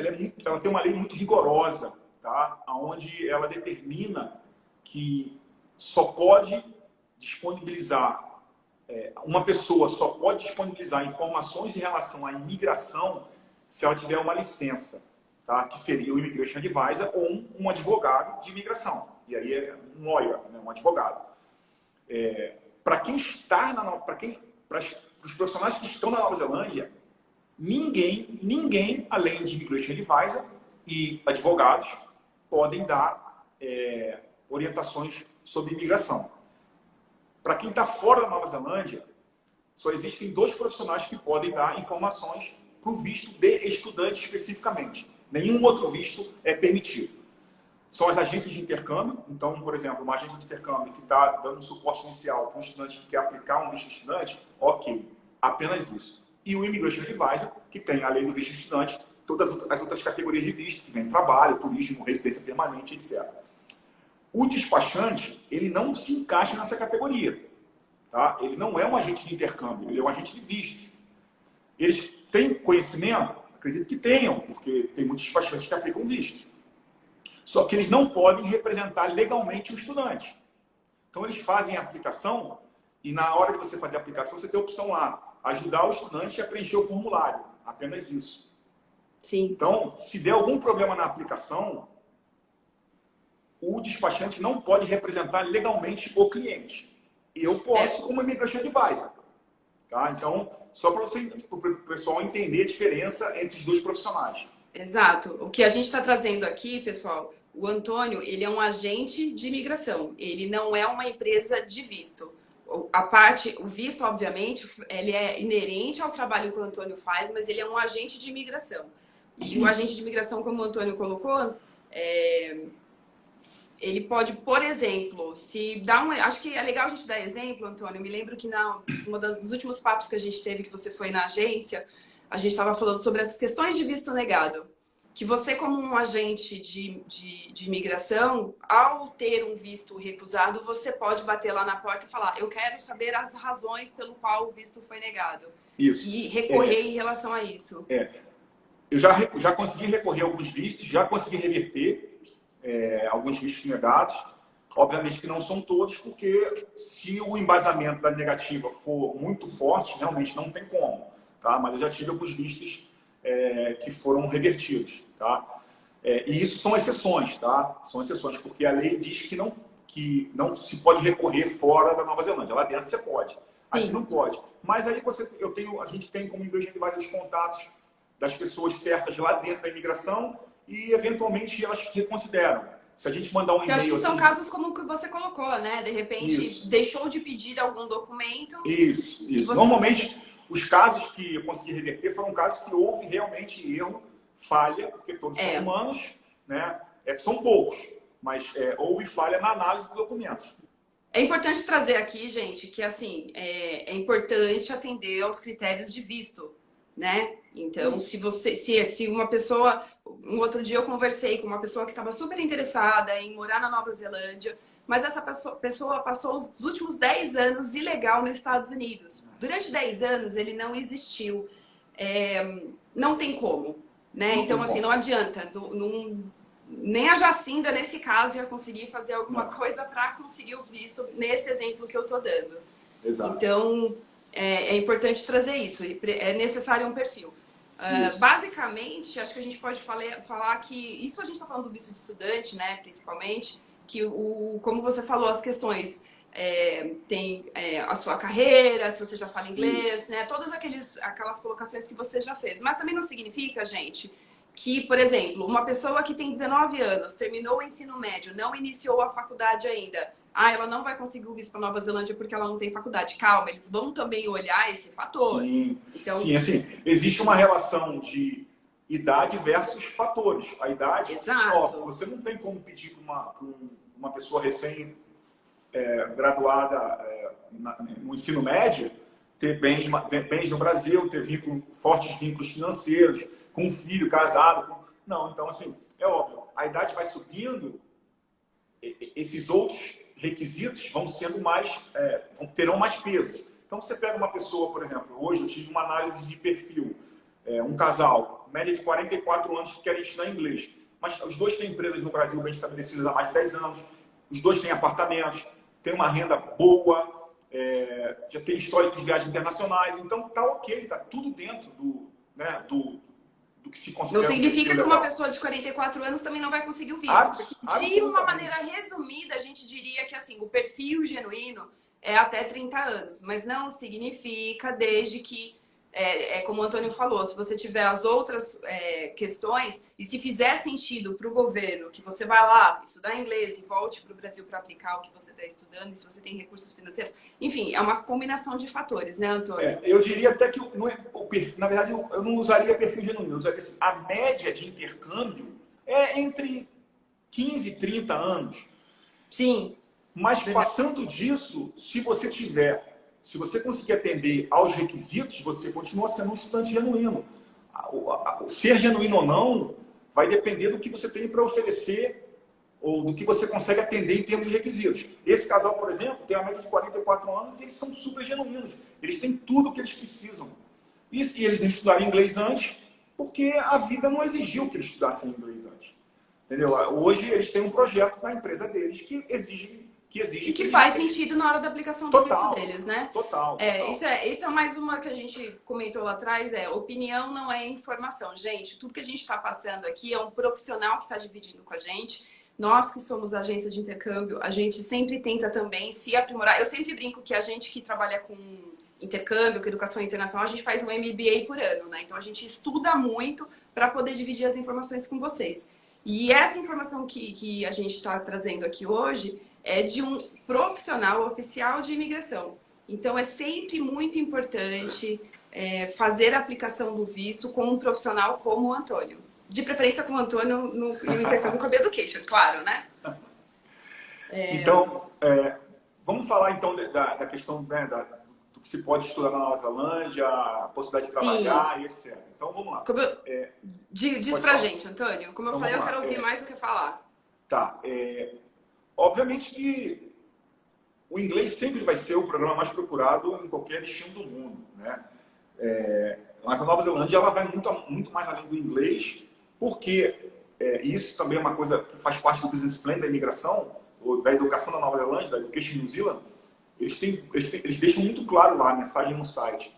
ela tem uma lei muito rigorosa, tá? Onde ela determina que só pode disponibilizar, uma pessoa só pode disponibilizar informações em relação à imigração se ela tiver uma licença, tá? Que seria o Immigration Advisor ou um advogado de imigração. E aí é um lawyer, né? Um advogado. Para quem está para os profissionais que estão na Nova Zelândia, ninguém além de Immigration Advisor e advogados podem dar orientações sobre imigração. Para quem está fora da Nova Zelândia, só existem 2 profissionais que podem dar informações para o visto de estudante especificamente. Nenhum outro visto é permitido. São as agências de intercâmbio. Então, por exemplo, uma agência de intercâmbio que está dando um suporte inicial para um estudante que quer aplicar um visto de estudante, ok, apenas isso. E o Immigration Advisor, que tem, além do visto de estudante, todas as outras categorias de visto, que vem trabalho, turismo, residência permanente, etc. O despachante, ele não se encaixa nessa categoria. Tá? Ele não é um agente de intercâmbio, ele é um agente de vistos. Eles têm conhecimento? Acredito que tenham, porque tem muitos despachantes que aplicam vistos. Só que eles não podem representar legalmente o estudante. Então, eles fazem a aplicação e na hora de você fazer a aplicação, você tem a opção lá, ajudar o estudante a preencher o formulário. Apenas isso. Sim. Então, se der algum problema na aplicação, o despachante não pode representar legalmente o cliente. Eu posso como Immigration Advisor. Tá? Então, só para o pessoal entender a diferença entre os 2 profissionais. Exato. O que a gente está trazendo aqui, pessoal, o Antônio, ele é um agente de imigração. Ele não é uma empresa de visto. O visto, obviamente, ele é inerente ao trabalho que o Antônio faz, mas ele é um agente de imigração. E o agente de imigração, como o Antônio colocou, ele pode, por exemplo, acho que é legal a gente dar exemplo, Antônio. Eu me lembro que dos últimos papos que a gente teve, que você foi na agência, a gente estava falando sobre as questões de visto negado. Que você, como um agente de imigração, ao ter um visto recusado, você pode bater lá na porta e falar: eu quero saber as razões pelo qual o visto foi negado. Isso. E recorrer em relação a isso. Eu já consegui recorrer a alguns vistos, já consegui reverter alguns vistos negados. Obviamente que não são todos, porque se o embasamento da negativa for muito forte, realmente não tem como. Tá? Mas eu já tive alguns vistos que foram revertidos. Tá? E isso são exceções, tá? São exceções, porque a lei diz que não se pode recorrer fora da Nova Zelândia. Lá dentro você pode. Aqui Sim. não pode. Mas aí a gente tem como Immigration Advisor os contatos das pessoas certas lá dentro da imigração e, eventualmente, elas reconsideram. Se a gente mandar um e-mail... Eu acho que são assim, casos como o que você colocou, né? De repente, deixou de pedir algum documento... Isso. Você... Normalmente, os casos que eu consegui reverter foram casos que houve realmente erro, falha, porque todos são humanos, né? São poucos, mas houve falha na análise dos documentos. É importante trazer aqui, gente, que assim, é importante atender aos critérios de visto, né? Então, se uma pessoa... Um outro dia eu conversei com uma pessoa que estava super interessada em morar na Nova Zelândia, mas essa pessoa passou os últimos 10 anos ilegal nos Estados Unidos. Durante 10 anos ele não existiu. Não tem como, né? Então, assim, não adianta. Nem a Jacinda, nesse caso, ia conseguir fazer alguma coisa para conseguir o visto, nesse exemplo que eu estou dando. Exato. Então, é importante trazer isso. É necessário um perfil. Basicamente, acho que a gente pode falar que... Isso a gente está falando do visto de estudante, né? Principalmente. Que, como você falou, as questões... tem a sua carreira, se você já fala inglês, né? Todas aquelas colocações que você já fez. Mas também não significa, gente... que, por exemplo, uma pessoa que tem 19 anos, terminou o ensino médio, não iniciou a faculdade ainda, ela não vai conseguir o visto para Nova Zelândia porque ela não tem faculdade. Calma, eles vão também olhar esse fator. Sim, então, sim, assim, existe uma relação de idade versus fatores. A idade, você não tem como pedir para uma pessoa recém-graduada no ensino médio ter bens no Brasil, ter fortes vínculos financeiros, com um filho casado. Não, então, assim, é óbvio. A idade vai subindo, esses outros requisitos vão sendo terão mais peso. Então, você pega uma pessoa, por exemplo, hoje eu tive uma análise de perfil, um casal, média de 44 anos, que querem estudar inglês. Mas os dois têm empresas no Brasil bem estabelecidas há mais de 10 anos, os dois têm apartamentos, têm uma renda boa, já tem histórico de viagens internacionais, então tá ok, tá tudo dentro do que se considera. Não significa que legal. uma pessoa de 44 anos também não vai conseguir o visto. De uma maneira resumida, a gente diria que assim, o perfil genuíno é até 30 anos, mas não significa desde que, como o Antônio falou, se você tiver as outras questões e se fizer sentido para o governo que você vai lá estudar inglês e volte para o Brasil para aplicar o que você está estudando, e se você tem recursos financeiros, enfim, é uma combinação de fatores, né, Antônio? Eu diria até que, na verdade, eu não usaria perfil genuíno, eu usaria assim, a média de intercâmbio é entre 15 e 30 anos. Sim. Mas passando disso, se você conseguir atender aos requisitos, você continua sendo um estudante genuíno. Ser genuíno ou não vai depender do que você tem para oferecer ou do que você consegue atender em termos de requisitos. Esse casal, por exemplo, tem uma média de 44 anos e eles são super genuínos. Eles têm tudo o que eles precisam. E eles não estudaram inglês antes porque a vida não exigiu que eles estudassem inglês antes. Entendeu? Hoje eles têm um projeto na empresa deles que exige e que faz sentido na hora da aplicação do visto deles, né? Total. Isso é mais uma que a gente comentou lá atrás, opinião não é informação. Gente, tudo que a gente está passando aqui é um profissional que está dividindo com a gente. Nós que somos agência de intercâmbio, a gente sempre tenta também se aprimorar. Eu sempre brinco que a gente que trabalha com intercâmbio, com educação internacional, a gente faz um MBA por ano, né? Então a gente estuda muito para poder dividir as informações com vocês. E essa informação que a gente está trazendo aqui hoje é de um profissional oficial de imigração. Então, é sempre muito importante fazer a aplicação do visto com um profissional como o Antônio. De preferência com o Antônio no intercâmbio com a Education, claro, né? Então, vamos falar então da questão, né, do que se pode estudar na Nova Zelândia, a possibilidade de trabalhar e etc. Então, vamos lá. Diz pra gente, Antônio. Como eu falei, eu quero ouvir mais do que falar. Tá. Obviamente que o inglês sempre vai ser o programa mais procurado em qualquer destino do mundo, né? Mas a Nova Zelândia ela vai muito mais além do inglês, porque isso também é uma coisa que faz parte do business plan da imigração, ou da educação da Nova Zelândia, da Education New Zealand. Eles deixam muito claro lá a mensagem no site.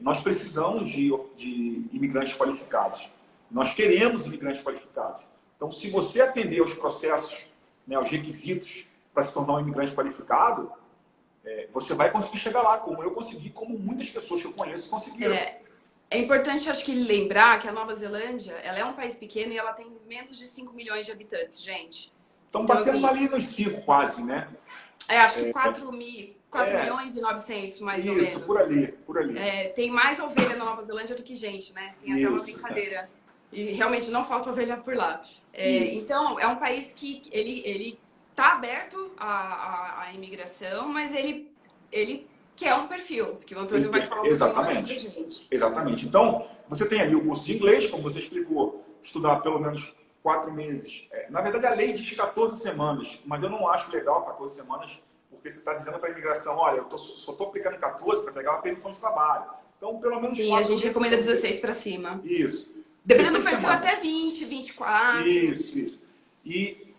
Nós precisamos de imigrantes qualificados. Nós queremos imigrantes qualificados. Então, se você atender aos processos, né, aos requisitos para se tornar um imigrante qualificado, você vai conseguir chegar lá, como eu consegui, como muitas pessoas que eu conheço conseguiram. É importante, acho que, lembrar que a Nova Zelândia ela é um país pequeno e ela tem menos de 5 milhões de habitantes, gente. Então, batendo ali nos 5 quase, né? Acho que 4 milhões e 900, mais ou menos. Isso, por ali. Tem mais ovelha na Nova Zelândia do que gente, né? Tem até uma brincadeira. E realmente não falta ovelha por lá. Então, é um país que ele está aberto à imigração, mas ele quer um perfil, que o Antônio vai falar um pouquinho mais pra gente. Exatamente. Então, você tem ali o curso de inglês, como você explicou, estudar pelo menos 4 meses. Na verdade, a lei diz 14 semanas, mas eu não acho legal 14 semanas, porque você está dizendo para a imigração, olha, eu só estou aplicando 14 para pegar uma permissão de trabalho. Então, pelo menos 4 meses. Sim, a gente recomenda 16 para cima. Isso. Dependendo do perfil, até 20, 24. Isso. E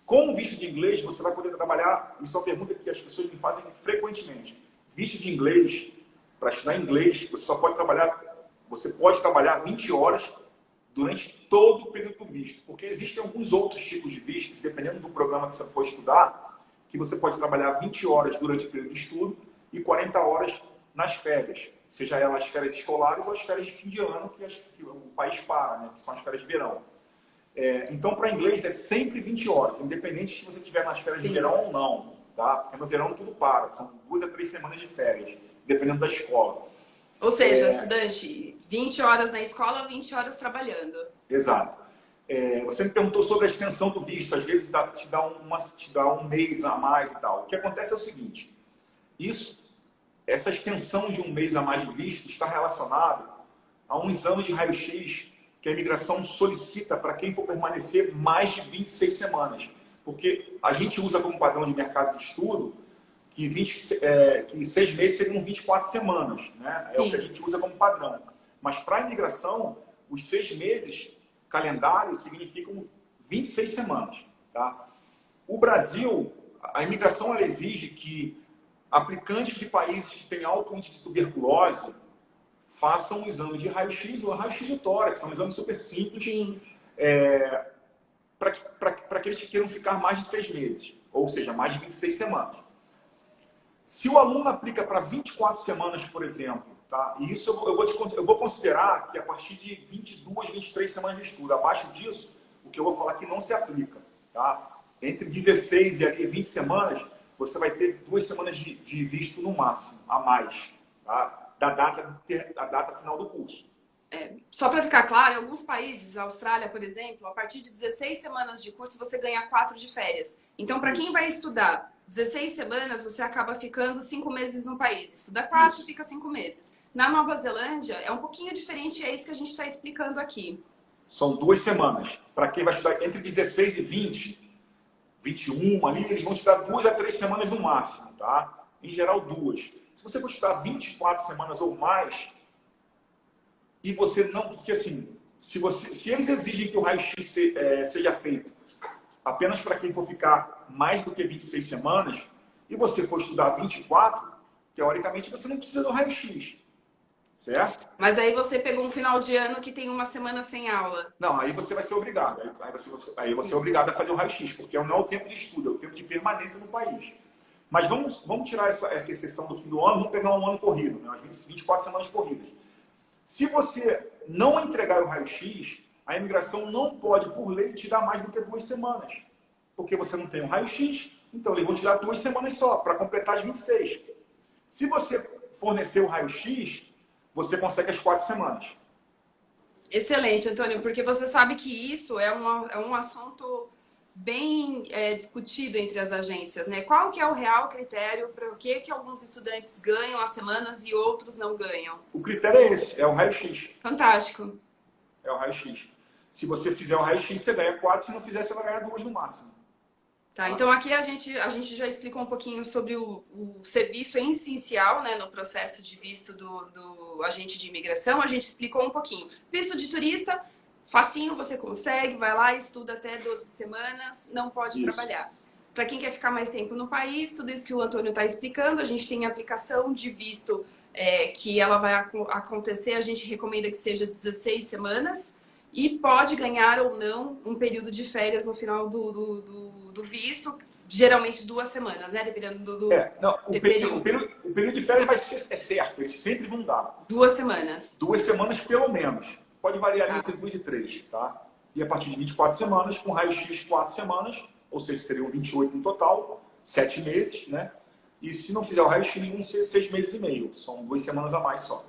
com o visto de inglês, você vai poder trabalhar, isso é uma pergunta que as pessoas me fazem frequentemente. Visto de inglês, para estudar inglês, você pode trabalhar 20 horas durante todo o período do visto. Porque existem alguns outros tipos de vistos, dependendo do programa que você for estudar, que você pode trabalhar 20 horas durante o período de estudo e 40 horas nas férias. Seja elas as férias escolares ou as férias de fim de ano que o país para, né? Que são as férias de verão. Então, para inglês, é sempre 20 horas, independente se você estiver nas férias de verão ou não. Tá? Porque no verão tudo para, são 2 a 3 semanas de férias, dependendo da escola. Ou seja, estudante, 20 horas na escola, 20 horas trabalhando. Exato. Você me perguntou sobre a extensão do visto, às vezes te dá um mês a mais e tal. O que acontece é o seguinte, essa extensão de um mês a mais de visto está relacionado a um exame de raio-x que a imigração solicita para quem for permanecer mais de 26 semanas. Porque a gente usa como padrão de mercado de estudo que 6 meses seriam 24 semanas, né? É o que a gente usa como padrão. Mas para a imigração, os 6 meses calendário significam 26 semanas. Tá? O Brasil, a imigração ela exige que aplicantes de países que têm alto índice de tuberculose faça um exame de raio-x ou raio-x de tórax, são exames super simples, Sim. para aqueles que queiram ficar mais de 6 meses, ou seja, mais de 26 semanas. Se o aluno aplica para 24 semanas, por exemplo, tá? E isso eu vou considerar que a partir de 22, 23 semanas de estudo, abaixo disso, o que eu vou falar que não se aplica. Tá? Entre 16 e 20 semanas, você vai ter 2 semanas de visto no máximo, a mais, tá? da data final do curso. Só para ficar claro, em alguns países, a Austrália, por exemplo, a partir de 16 semanas de curso, você ganha 4 de férias. Então, para quem vai estudar 16 semanas, você acaba ficando 5 meses no país. Estuda 4, fica 5 meses. Na Nova Zelândia, é um pouquinho diferente, é isso que a gente está explicando aqui. São 2 semanas. Para quem vai estudar entre 16 e 20, 21 ali, eles vão estudar 2 a 3 semanas no máximo, tá? Em geral, 2. Se você for estudar 24 semanas ou mais, e você não... Porque assim, se eles exigem que o raio-x seja feito apenas para quem for ficar mais do que 26 semanas, e você for estudar 24, teoricamente você não precisa do raio-x. Certo? Mas aí você pegou um final de ano que tem uma semana sem aula. Não, aí você vai ser obrigado. Aí você é obrigado a fazer o raio-x, porque não é o tempo de estudo, é o tempo de permanência no país. Mas vamos tirar essa exceção do fim do ano, vamos pegar um ano corrido, né? As 24 semanas corridas. Se você não entregar o raio-x, a imigração não pode, por lei, te dar mais do que 2 semanas. Porque você não tem um raio-x, então eles vão te dar 2 semanas só, para completar as 26. Se você fornecer o raio-x, você consegue as 4 semanas. Excelente, Antônio, porque você sabe que isso é um assunto bem discutido entre as agências, né? Qual que é o real critério para o que alguns estudantes ganham as semanas e outros não ganham? O critério é esse, é o raio-x. Fantástico. É o raio-x. Se você fizer o raio-x, você ganha 4, se não fizer, você vai ganhar 2 no máximo. Tá, então aqui a gente já explicou um pouquinho sobre o serviço essencial, né, no processo de visto do agente de imigração. A gente explicou um pouquinho. Visto de turista, facinho, você consegue, vai lá, estuda até 12 semanas, não pode trabalhar. Para quem quer ficar mais tempo no país, tudo isso que o Antônio está explicando, a gente tem a aplicação de visto que ela vai acontecer, a gente recomenda que seja 16 semanas e pode ganhar ou não um período de férias no final do visto, geralmente 2 semanas, né? Dependendo do período. O período de férias vai ser certo, eles sempre vão dar. 2 semanas. 2 semanas pelo menos. Pode variar entre 2 e 3, tá? E a partir de 24 semanas, com raio-x 4 semanas, ou seja, seriam 28 no total, 7 meses, né? E se não fizer o raio-x, vão ser 6 meses e meio. São 2 semanas a mais só.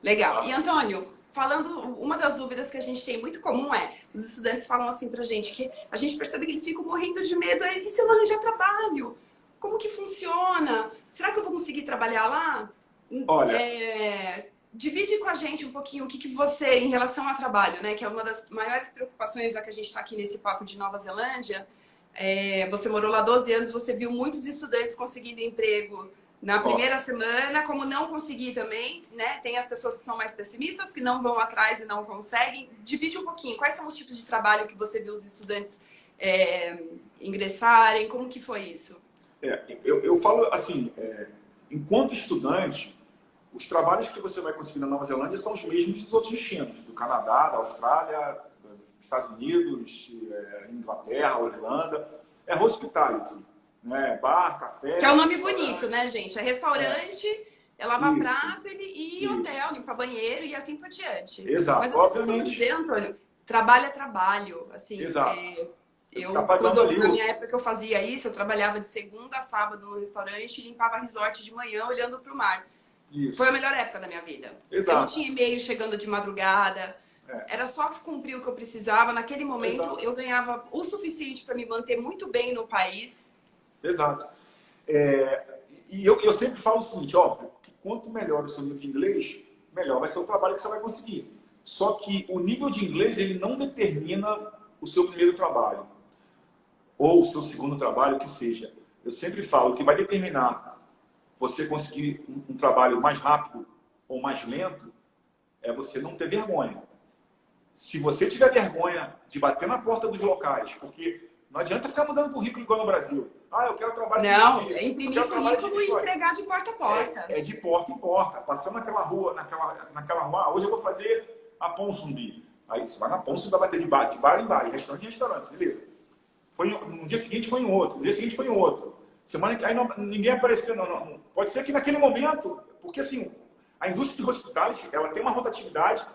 Legal. Tá? E, Antônio, uma das dúvidas que a gente tem muito comum os estudantes falam assim pra gente, que a gente percebe que eles ficam morrendo de medo, e se eu não arranjar trabalho? Como que funciona? Será que eu vou conseguir trabalhar lá? Olha... divide com a gente um pouquinho o que você, em relação ao trabalho, né, que é uma das maiores preocupações, já que a gente está aqui nesse papo de Nova Zelândia, você morou lá 12 anos, você viu muitos estudantes conseguindo emprego na primeira semana, como não conseguir também, né? Tem as pessoas que são mais pessimistas, que não vão atrás e não conseguem. Divide um pouquinho, quais são os tipos de trabalho que você viu os estudantes ingressarem, como que foi isso? Eu falo assim, enquanto estudante, os trabalhos que você vai conseguir na Nova Zelândia são os mesmos dos outros destinos, do Canadá, da Austrália, dos Estados Unidos, Inglaterra, Irlanda. É hospitality, né? Bar, café... Que é um nome bonito, né, gente? É restaurante, lavar prato e hotel, limpar banheiro e assim por diante. Exato. Mas eu costumo dizer, Antônio, trabalho é trabalho. Assim, exato. Na minha época que eu fazia isso, eu trabalhava de segunda a sábado no restaurante e limpava resort de manhã olhando para o mar. Isso. Foi a melhor época da minha vida. Exato. Eu não tinha e-mail chegando de madrugada. Era só cumprir o que eu precisava. Naquele momento, eu ganhava o suficiente para me manter muito bem no país. Exato. E eu sempre falo o seguinte, óbvio, que quanto melhor o seu nível de inglês, melhor vai ser o trabalho que você vai conseguir. Só que o nível de inglês, ele não determina o seu primeiro trabalho. Ou o seu segundo trabalho, que seja. Eu sempre falo que vai determinar você conseguir um trabalho mais rápido ou mais lento, é você não ter vergonha. Se você tiver vergonha de bater na porta dos locais, porque Não adianta ficar mudando currículo igual no Brasil. Ah, eu quero trabalho Não, de é imprimir currículo e entregar de porta a porta. É de porta em porta. Passando naquela rua, hoje eu vou fazer a Ponsumbi. Aí você vai na Ponsumbi, vai bater de bar em bar, restaurante em restaurante, beleza. No dia seguinte foi em outro, no dia seguinte foi em outro. Semana que aí ninguém apareceu. Não. Pode ser que naquele momento, porque assim, a indústria de hospitais, ela tem uma rotatividade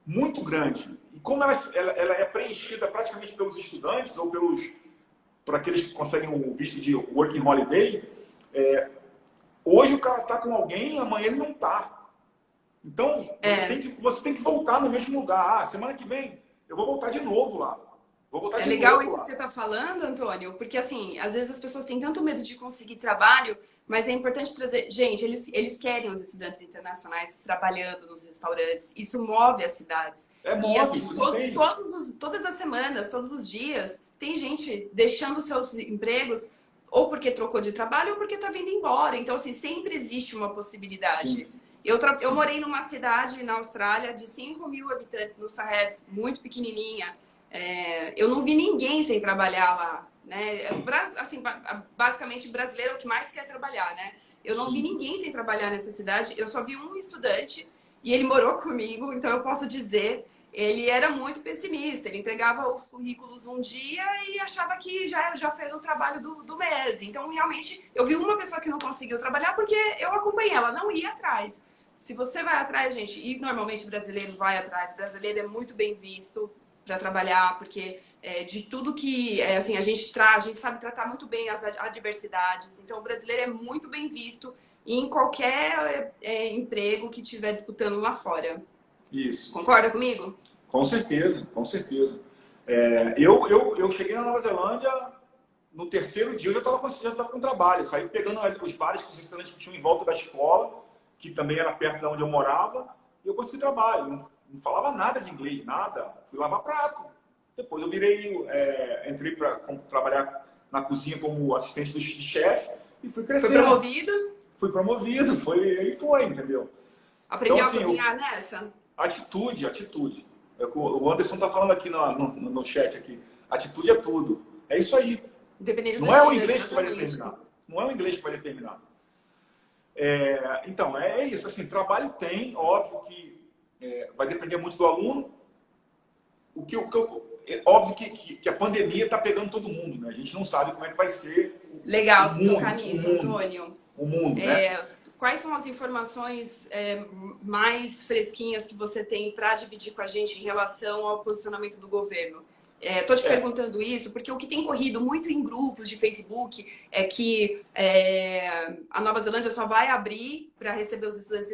muito grande. E como ela é preenchida praticamente pelos estudantes ou por aqueles que conseguem o visto de Working Holiday, hoje o cara está com alguém, amanhã ele não está. Então, você tem que voltar no mesmo lugar. Semana que vem eu vou voltar de novo lá. É legal isso que você está falando, Antônio, porque assim, às vezes as pessoas têm tanto medo de conseguir trabalho, mas é importante trazer... Gente, eles querem os estudantes internacionais trabalhando nos restaurantes. Isso move as cidades. Move, e assim, isso todas as semanas, todos os dias, tem gente deixando seus empregos ou porque trocou de trabalho ou porque está vindo embora. Então, assim, sempre existe uma possibilidade. Sim. Eu morei numa cidade na Austrália de 5.000 habitantes, no Sarreds, muito pequenininha. Eu não vi ninguém sem trabalhar lá, né? Assim, basicamente, o brasileiro é o que mais quer trabalhar, né? Eu não vi ninguém sem trabalhar nessa cidade. Eu só vi um estudante e ele morou comigo, então eu posso dizer, ele era muito pessimista. Ele entregava os currículos um dia e achava que já fez o trabalho do mês. Então, realmente, eu vi uma pessoa que não conseguiu trabalhar porque eu acompanhei ela, não ia atrás. Se você vai atrás, gente, e normalmente o brasileiro vai atrás, o brasileiro é muito bem visto para trabalhar, porque de tudo que assim, a gente sabe tratar muito bem as adversidades. Então, o brasileiro é muito bem visto em qualquer emprego que estiver disputando lá fora. Isso. Concorda comigo? Com certeza, com certeza. Eu cheguei na Nova Zelândia, no terceiro dia eu já estava com trabalho. Saí pegando os bares, os restaurantes que tinham em volta da escola, que também era perto de onde eu morava, e eu consegui trabalho. Não falava nada de inglês, nada. Fui lavar prato. Depois eu entrei para trabalhar na cozinha como assistente do chefe e fui crescendo. Foi promovido? Fui promovido, entendeu? Aprendeu então, assim, a cozinhar nessa? Atitude. O Anderson tá falando aqui no chat aqui. Atitude é tudo. É isso aí. Não é o inglês que vai determinar. Não é o inglês que vai determinar. Então, é isso. Assim, trabalho tem, óbvio que vai depender muito do aluno. Óbvio que a pandemia está pegando todo mundo, né? A gente não sabe como é que vai ser. Legal você tocar nisso, Antônio. O mundo, né? Quais são as informações mais fresquinhas que você tem para dividir com a gente em relação ao posicionamento do governo? Estou te perguntando isso porque o que tem corrido muito em grupos de Facebook é que a Nova Zelândia só vai abrir para receber os estudantes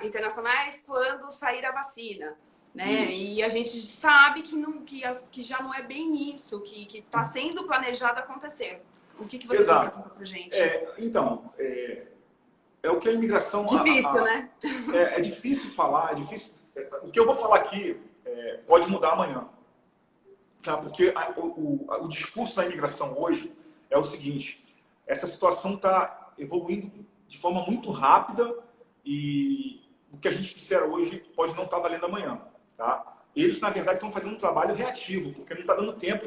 internacionais quando sair a vacina. Né? E a gente sabe que já não é bem isso, que está sendo planejado acontecer. O que você Exato. tem para contar para a gente? Então, é o que a imigração... Difícil, né? É difícil falar, é difícil... O que eu vou falar aqui pode mudar amanhã. Tá? Porque o discurso da imigração hoje é o seguinte: essa situação está evoluindo de forma muito rápida e o que a gente disser hoje pode não estar valendo amanhã. Tá? Eles, na verdade, estão fazendo um trabalho reativo, porque não está dando tempo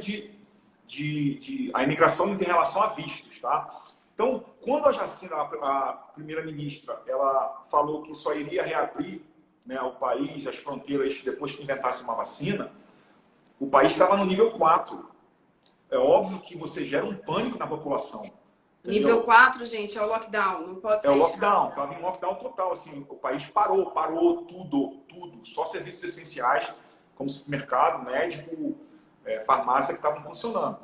a imigração em relação a vistos. Tá? Então, quando a Jacinda, a primeira-ministra, ela falou que só iria reabrir, né, o país, as fronteiras, depois que inventasse uma vacina, o país estava no nível 4. É óbvio que você gera um pânico na população. Entendeu? Nível 4, gente, é o lockdown. Não pode ser. É o lockdown. Estava em lockdown total. Assim, o país parou tudo. Só serviços essenciais, como supermercado, médico, farmácia, que estavam funcionando.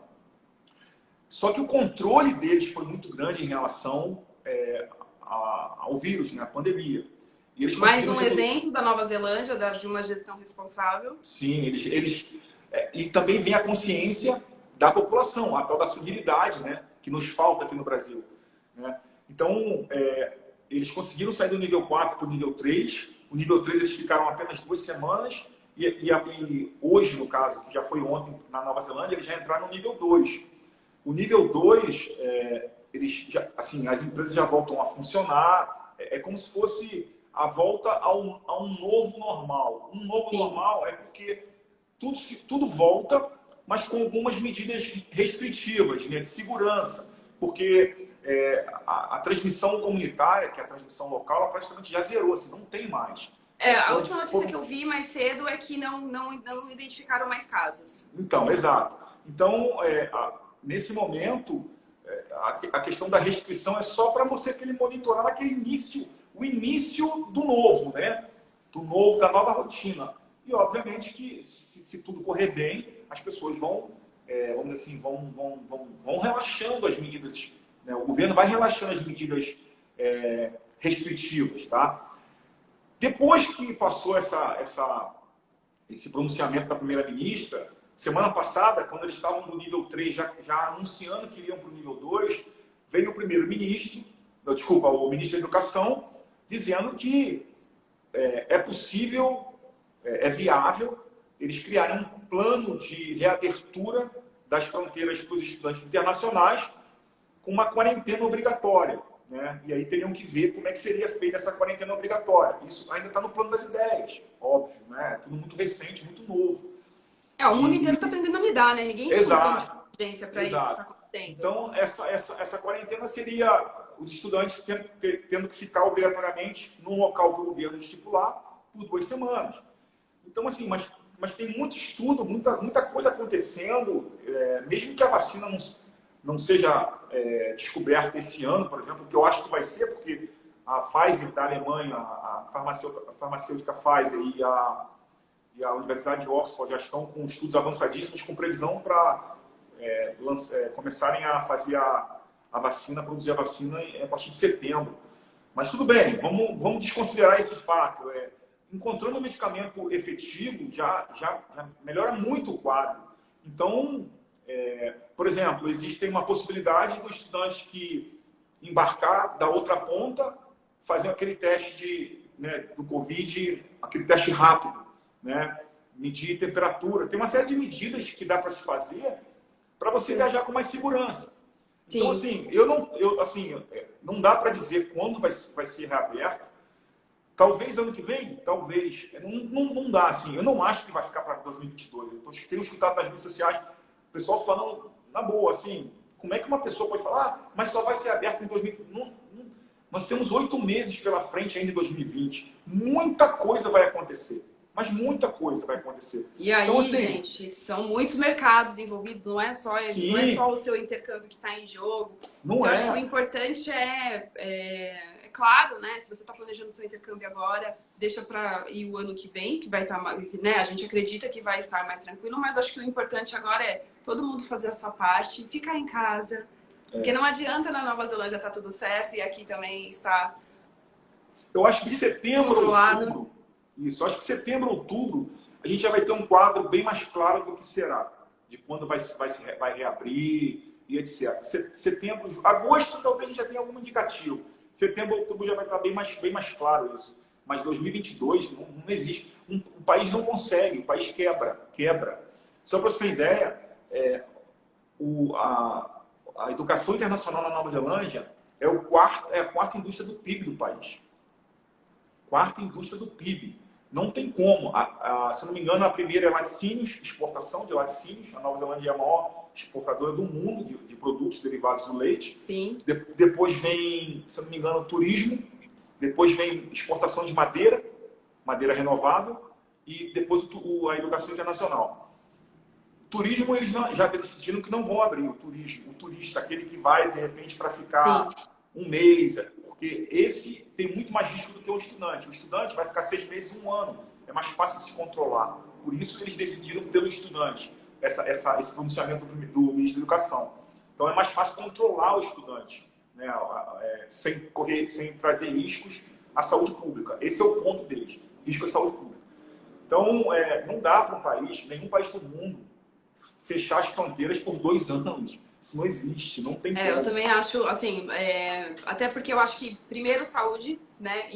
Só que o controle deles foi muito grande em relação ao vírus, né, à pandemia. E eles mais um exemplo da Nova Zelândia, de uma gestão responsável. Sim, e também vem a consciência da população, a tal da civilidade, né, que nos falta aqui no Brasil. Né? Então, eles conseguiram sair do nível 4 para o nível 3. O nível 3 eles ficaram apenas 2 semanas. E hoje, no caso, que já foi ontem na Nova Zelândia, eles já entraram no nível 2. O nível 2, as empresas já voltam a funcionar. É como se fosse a volta a um novo normal. Um novo normal é porque tudo volta, mas com algumas medidas restritivas, né, de segurança, porque a transmissão comunitária, que é a transmissão local, ela praticamente já zerou, assim, não tem mais. A última notícia que eu vi mais cedo é que não identificaram mais casos. Então, exato. Então, nesse momento, a questão da restrição é só para você aquele monitorar naquele início, o início do novo, né? Do novo, da nova rotina. E, obviamente, que se tudo correr bem, as pessoas vamos dizer assim, vão relaxando as medidas, né? O governo vai relaxando as medidas restritivas, tá? Depois que passou esse pronunciamento da primeira-ministra, semana passada, quando eles estavam no nível 3, já anunciando que iriam para o nível 2, veio o primeiro-ministro, o ministro da Educação, dizendo que é possível, é viável, eles criarem um plano de reabertura das fronteiras para os estudantes internacionais com uma quarentena obrigatória, né? E aí teriam que ver como é que seria feita essa quarentena obrigatória. Isso ainda está no plano das ideias, óbvio, né? Tudo muito recente, muito novo. O mundo inteiro está aprendendo a lidar, né? Ninguém tinha urgência para isso que está acontecendo. Então, essa quarentena seria os estudantes tendo que ficar obrigatoriamente num local que o governo estipular por 2 semanas. Então, assim, mas tem muito estudo, muita coisa acontecendo, mesmo que a vacina não seja descoberta esse ano, por exemplo, que eu acho que vai ser, porque a Pfizer da Alemanha, a farmacêutica Pfizer e a Universidade de Oxford já estão com estudos avançadíssimos, com previsão para começarem a fazer a vacina, produzir a vacina a partir de setembro. Mas tudo bem, vamos desconsiderar esse fato. Encontrando um medicamento efetivo já melhora muito o quadro. Então, por exemplo, existe uma possibilidade do estudante que embarcar da outra ponta, fazer aquele teste do Covid, aquele teste rápido, né? Medir temperatura. Tem uma série de medidas que dá para se fazer para você viajar com mais segurança. Sim. Então, assim, não dá para dizer quando vai ser reaberto. Talvez ano que vem, talvez. Não dá, assim. Eu não acho que vai ficar para 2022. Eu tenho escutado nas redes sociais o pessoal falando na boa, assim, como é que uma pessoa pode falar, mas só vai ser aberto em 2020? Nós temos 8 meses pela frente ainda em 2020. Muita coisa vai acontecer. Mas muita coisa vai acontecer. E aí, então, assim, gente, são muitos mercados envolvidos, não é só o seu intercâmbio que está em jogo. Não acho que o importante claro, né? Se você está planejando seu intercâmbio agora, deixa para ir o ano que vem, que vai estar, né? A gente acredita que vai estar mais tranquilo, mas acho que o importante agora é todo mundo fazer a sua parte, ficar em casa. Porque não adianta na Nova Zelândia estar tudo certo e aqui também está. Eu acho que setembro, outubro. Isso, acho que setembro, outubro, a gente já vai ter um quadro bem mais claro do que será, de quando vai reabrir e etc. Setembro, agosto, talvez a gente já tenha algum indicativo. Setembro, outubro já vai estar bem mais claro isso. Mas 2022 não existe. O país não consegue, o país quebra. Só para você ter ideia, a educação internacional na Nova Zelândia é a quarta indústria do PIB do país. Quarta indústria do PIB. Não tem como. Se não me engano, a primeira é laticínios, exportação de laticínios. A Nova Zelândia é a maior exportadora do mundo de produtos derivados do leite. Sim. Depois vem, se não me engano, turismo. Depois vem exportação de madeira renovável. E depois a educação internacional. Turismo, eles já decidiram que não vão abrir o turismo. O turista, aquele que vai, de repente, para ficar um mês. Porque esse tem muito mais risco do que o estudante. O estudante vai ficar 6 meses, 1 ano. É mais fácil de se controlar. Por isso eles decidiram pelo estudante. Esse pronunciamento do ministro da Educação. Então é mais fácil controlar o estudante, né? Sem trazer riscos à saúde pública. Esse é o ponto deles. Risco à saúde pública. Então, não dá para nenhum país do mundo, fechar as fronteiras por 2 anos. Isso não existe, não tem como. Eu também acho, assim, até porque eu acho que, primeiro, saúde, né?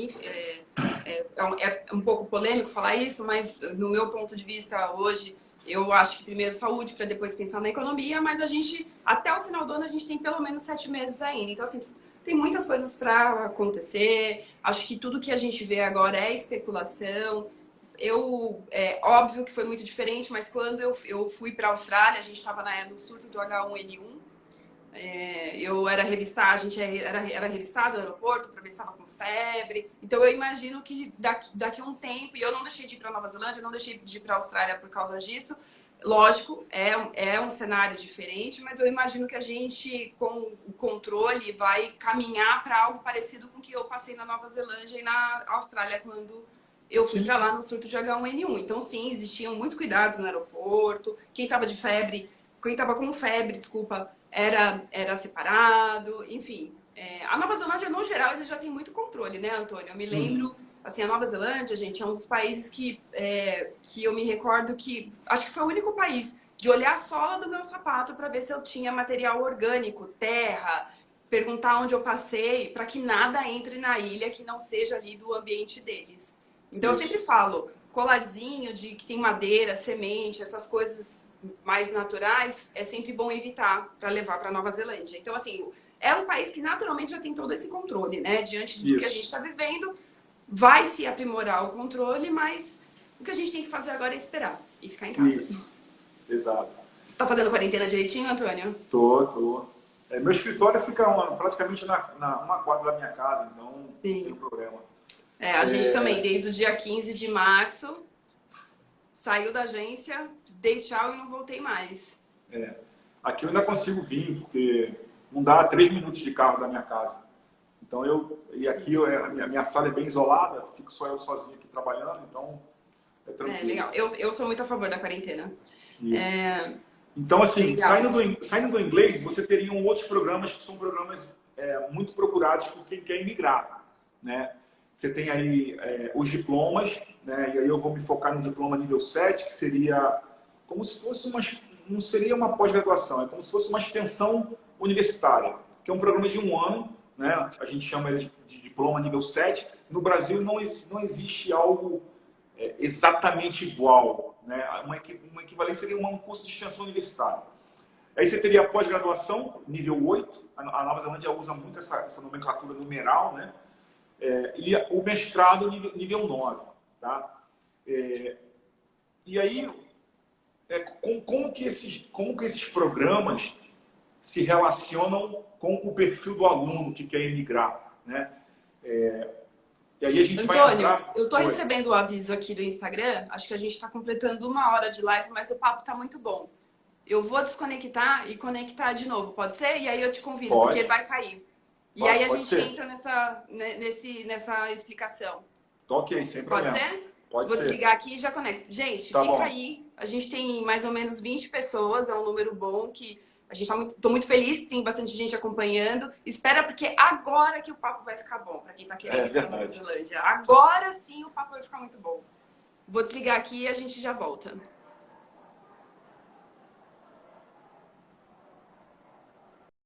É um pouco polêmico falar isso, mas no meu ponto de vista hoje, eu acho que primeiro saúde, para depois pensar na economia, mas até o final do ano, a gente tem pelo menos 7 meses ainda. Então, assim, tem muitas coisas para acontecer. Acho que tudo que a gente vê agora é especulação. óbvio que foi muito diferente, mas quando eu fui para a Austrália, a gente estava no surto do H1N1. Eu era revistada, a gente era revistado no aeroporto para ver se estava com febre. Então eu imagino que daqui a um tempo, e eu não deixei de ir para Nova Zelândia, eu não deixei de ir para a Austrália por causa disso. Lógico, é um cenário diferente, mas eu imagino que a gente, com o controle, vai caminhar para algo parecido com o que eu passei na Nova Zelândia e na Austrália quando eu fui para lá no surto de H1N1. Então, sim, existiam muitos cuidados no aeroporto. Quem estava com febre, desculpa, era separado, enfim. A Nova Zelândia, no geral, eles já têm muito controle, né, Antônio? Eu me lembro, assim, a Nova Zelândia, gente, é um dos países que eu me recordo que, acho que foi o único país de olhar a sola do meu sapato para ver se eu tinha material orgânico, terra, perguntar onde eu passei, para que nada entre na ilha que não seja ali do ambiente deles. Então, eu sempre falo, colarzinho de que tem madeira, semente, essas coisas mais naturais, é sempre bom evitar para levar para Nova Zelândia. Então, assim, é um país que naturalmente já tem todo esse controle, né? Diante do que a gente está vivendo, vai se aprimorar o controle, mas o que a gente tem que fazer agora é esperar e ficar em casa. Isso, exato. Você está fazendo quarentena direitinho, Antônio? Tô. Meu escritório fica praticamente uma quadra da minha casa, então não tem problema. A gente também, desde o dia 15 de março, saiu da agência, dei tchau e não voltei mais. Aqui eu ainda consigo vir, porque não dá 3 minutos de carro da minha casa. Então aqui a minha sala é bem isolada, fico só eu sozinho aqui trabalhando, então é tranquilo. Legal. Eu sou muito a favor da quarentena. Isso. Então, assim, saindo do inglês, você teria outros programas que são programas muito procurados por quem quer imigrar, né? Você tem aí os diplomas, né? E aí eu vou me focar no diploma nível 7, que seria como se fosse não seria uma pós-graduação, é como se fosse uma extensão universitária, que é um programa de 1 ano, né? A gente chama ele de diploma nível 7. No Brasil não existe algo exatamente igual, né? Uma equivalência seria um curso de extensão universitária. Aí você teria a pós-graduação, nível 8, a Nova Zelândia usa muito essa nomenclatura numeral, né? E o mestrado nível 9, tá? E aí, como que esses programas se relacionam com o perfil do aluno que quer emigrar, né? E aí a gente Antônio, vai entrar... eu tô recebendo o aviso aqui do Instagram, acho que a gente está completando 1 hora de live, mas o papo tá muito bom. Eu vou desconectar e conectar de novo, pode ser? E aí eu te convido, porque vai cair. E aí a gente entra nessa explicação. Ok, sem problema. Pode ser? Pode Vou ser. desligar aqui e já conecto. Gente, Tá fica bom. aí. A gente tem mais ou menos 20 pessoas, é um número bom que a gente tô muito feliz que tem bastante gente acompanhando. Espera, porque agora que o papo vai ficar bom, para quem tá querendo ir pra Nova Zelândia. Agora sim o papo vai ficar muito bom. Vou desligar aqui e a gente já volta.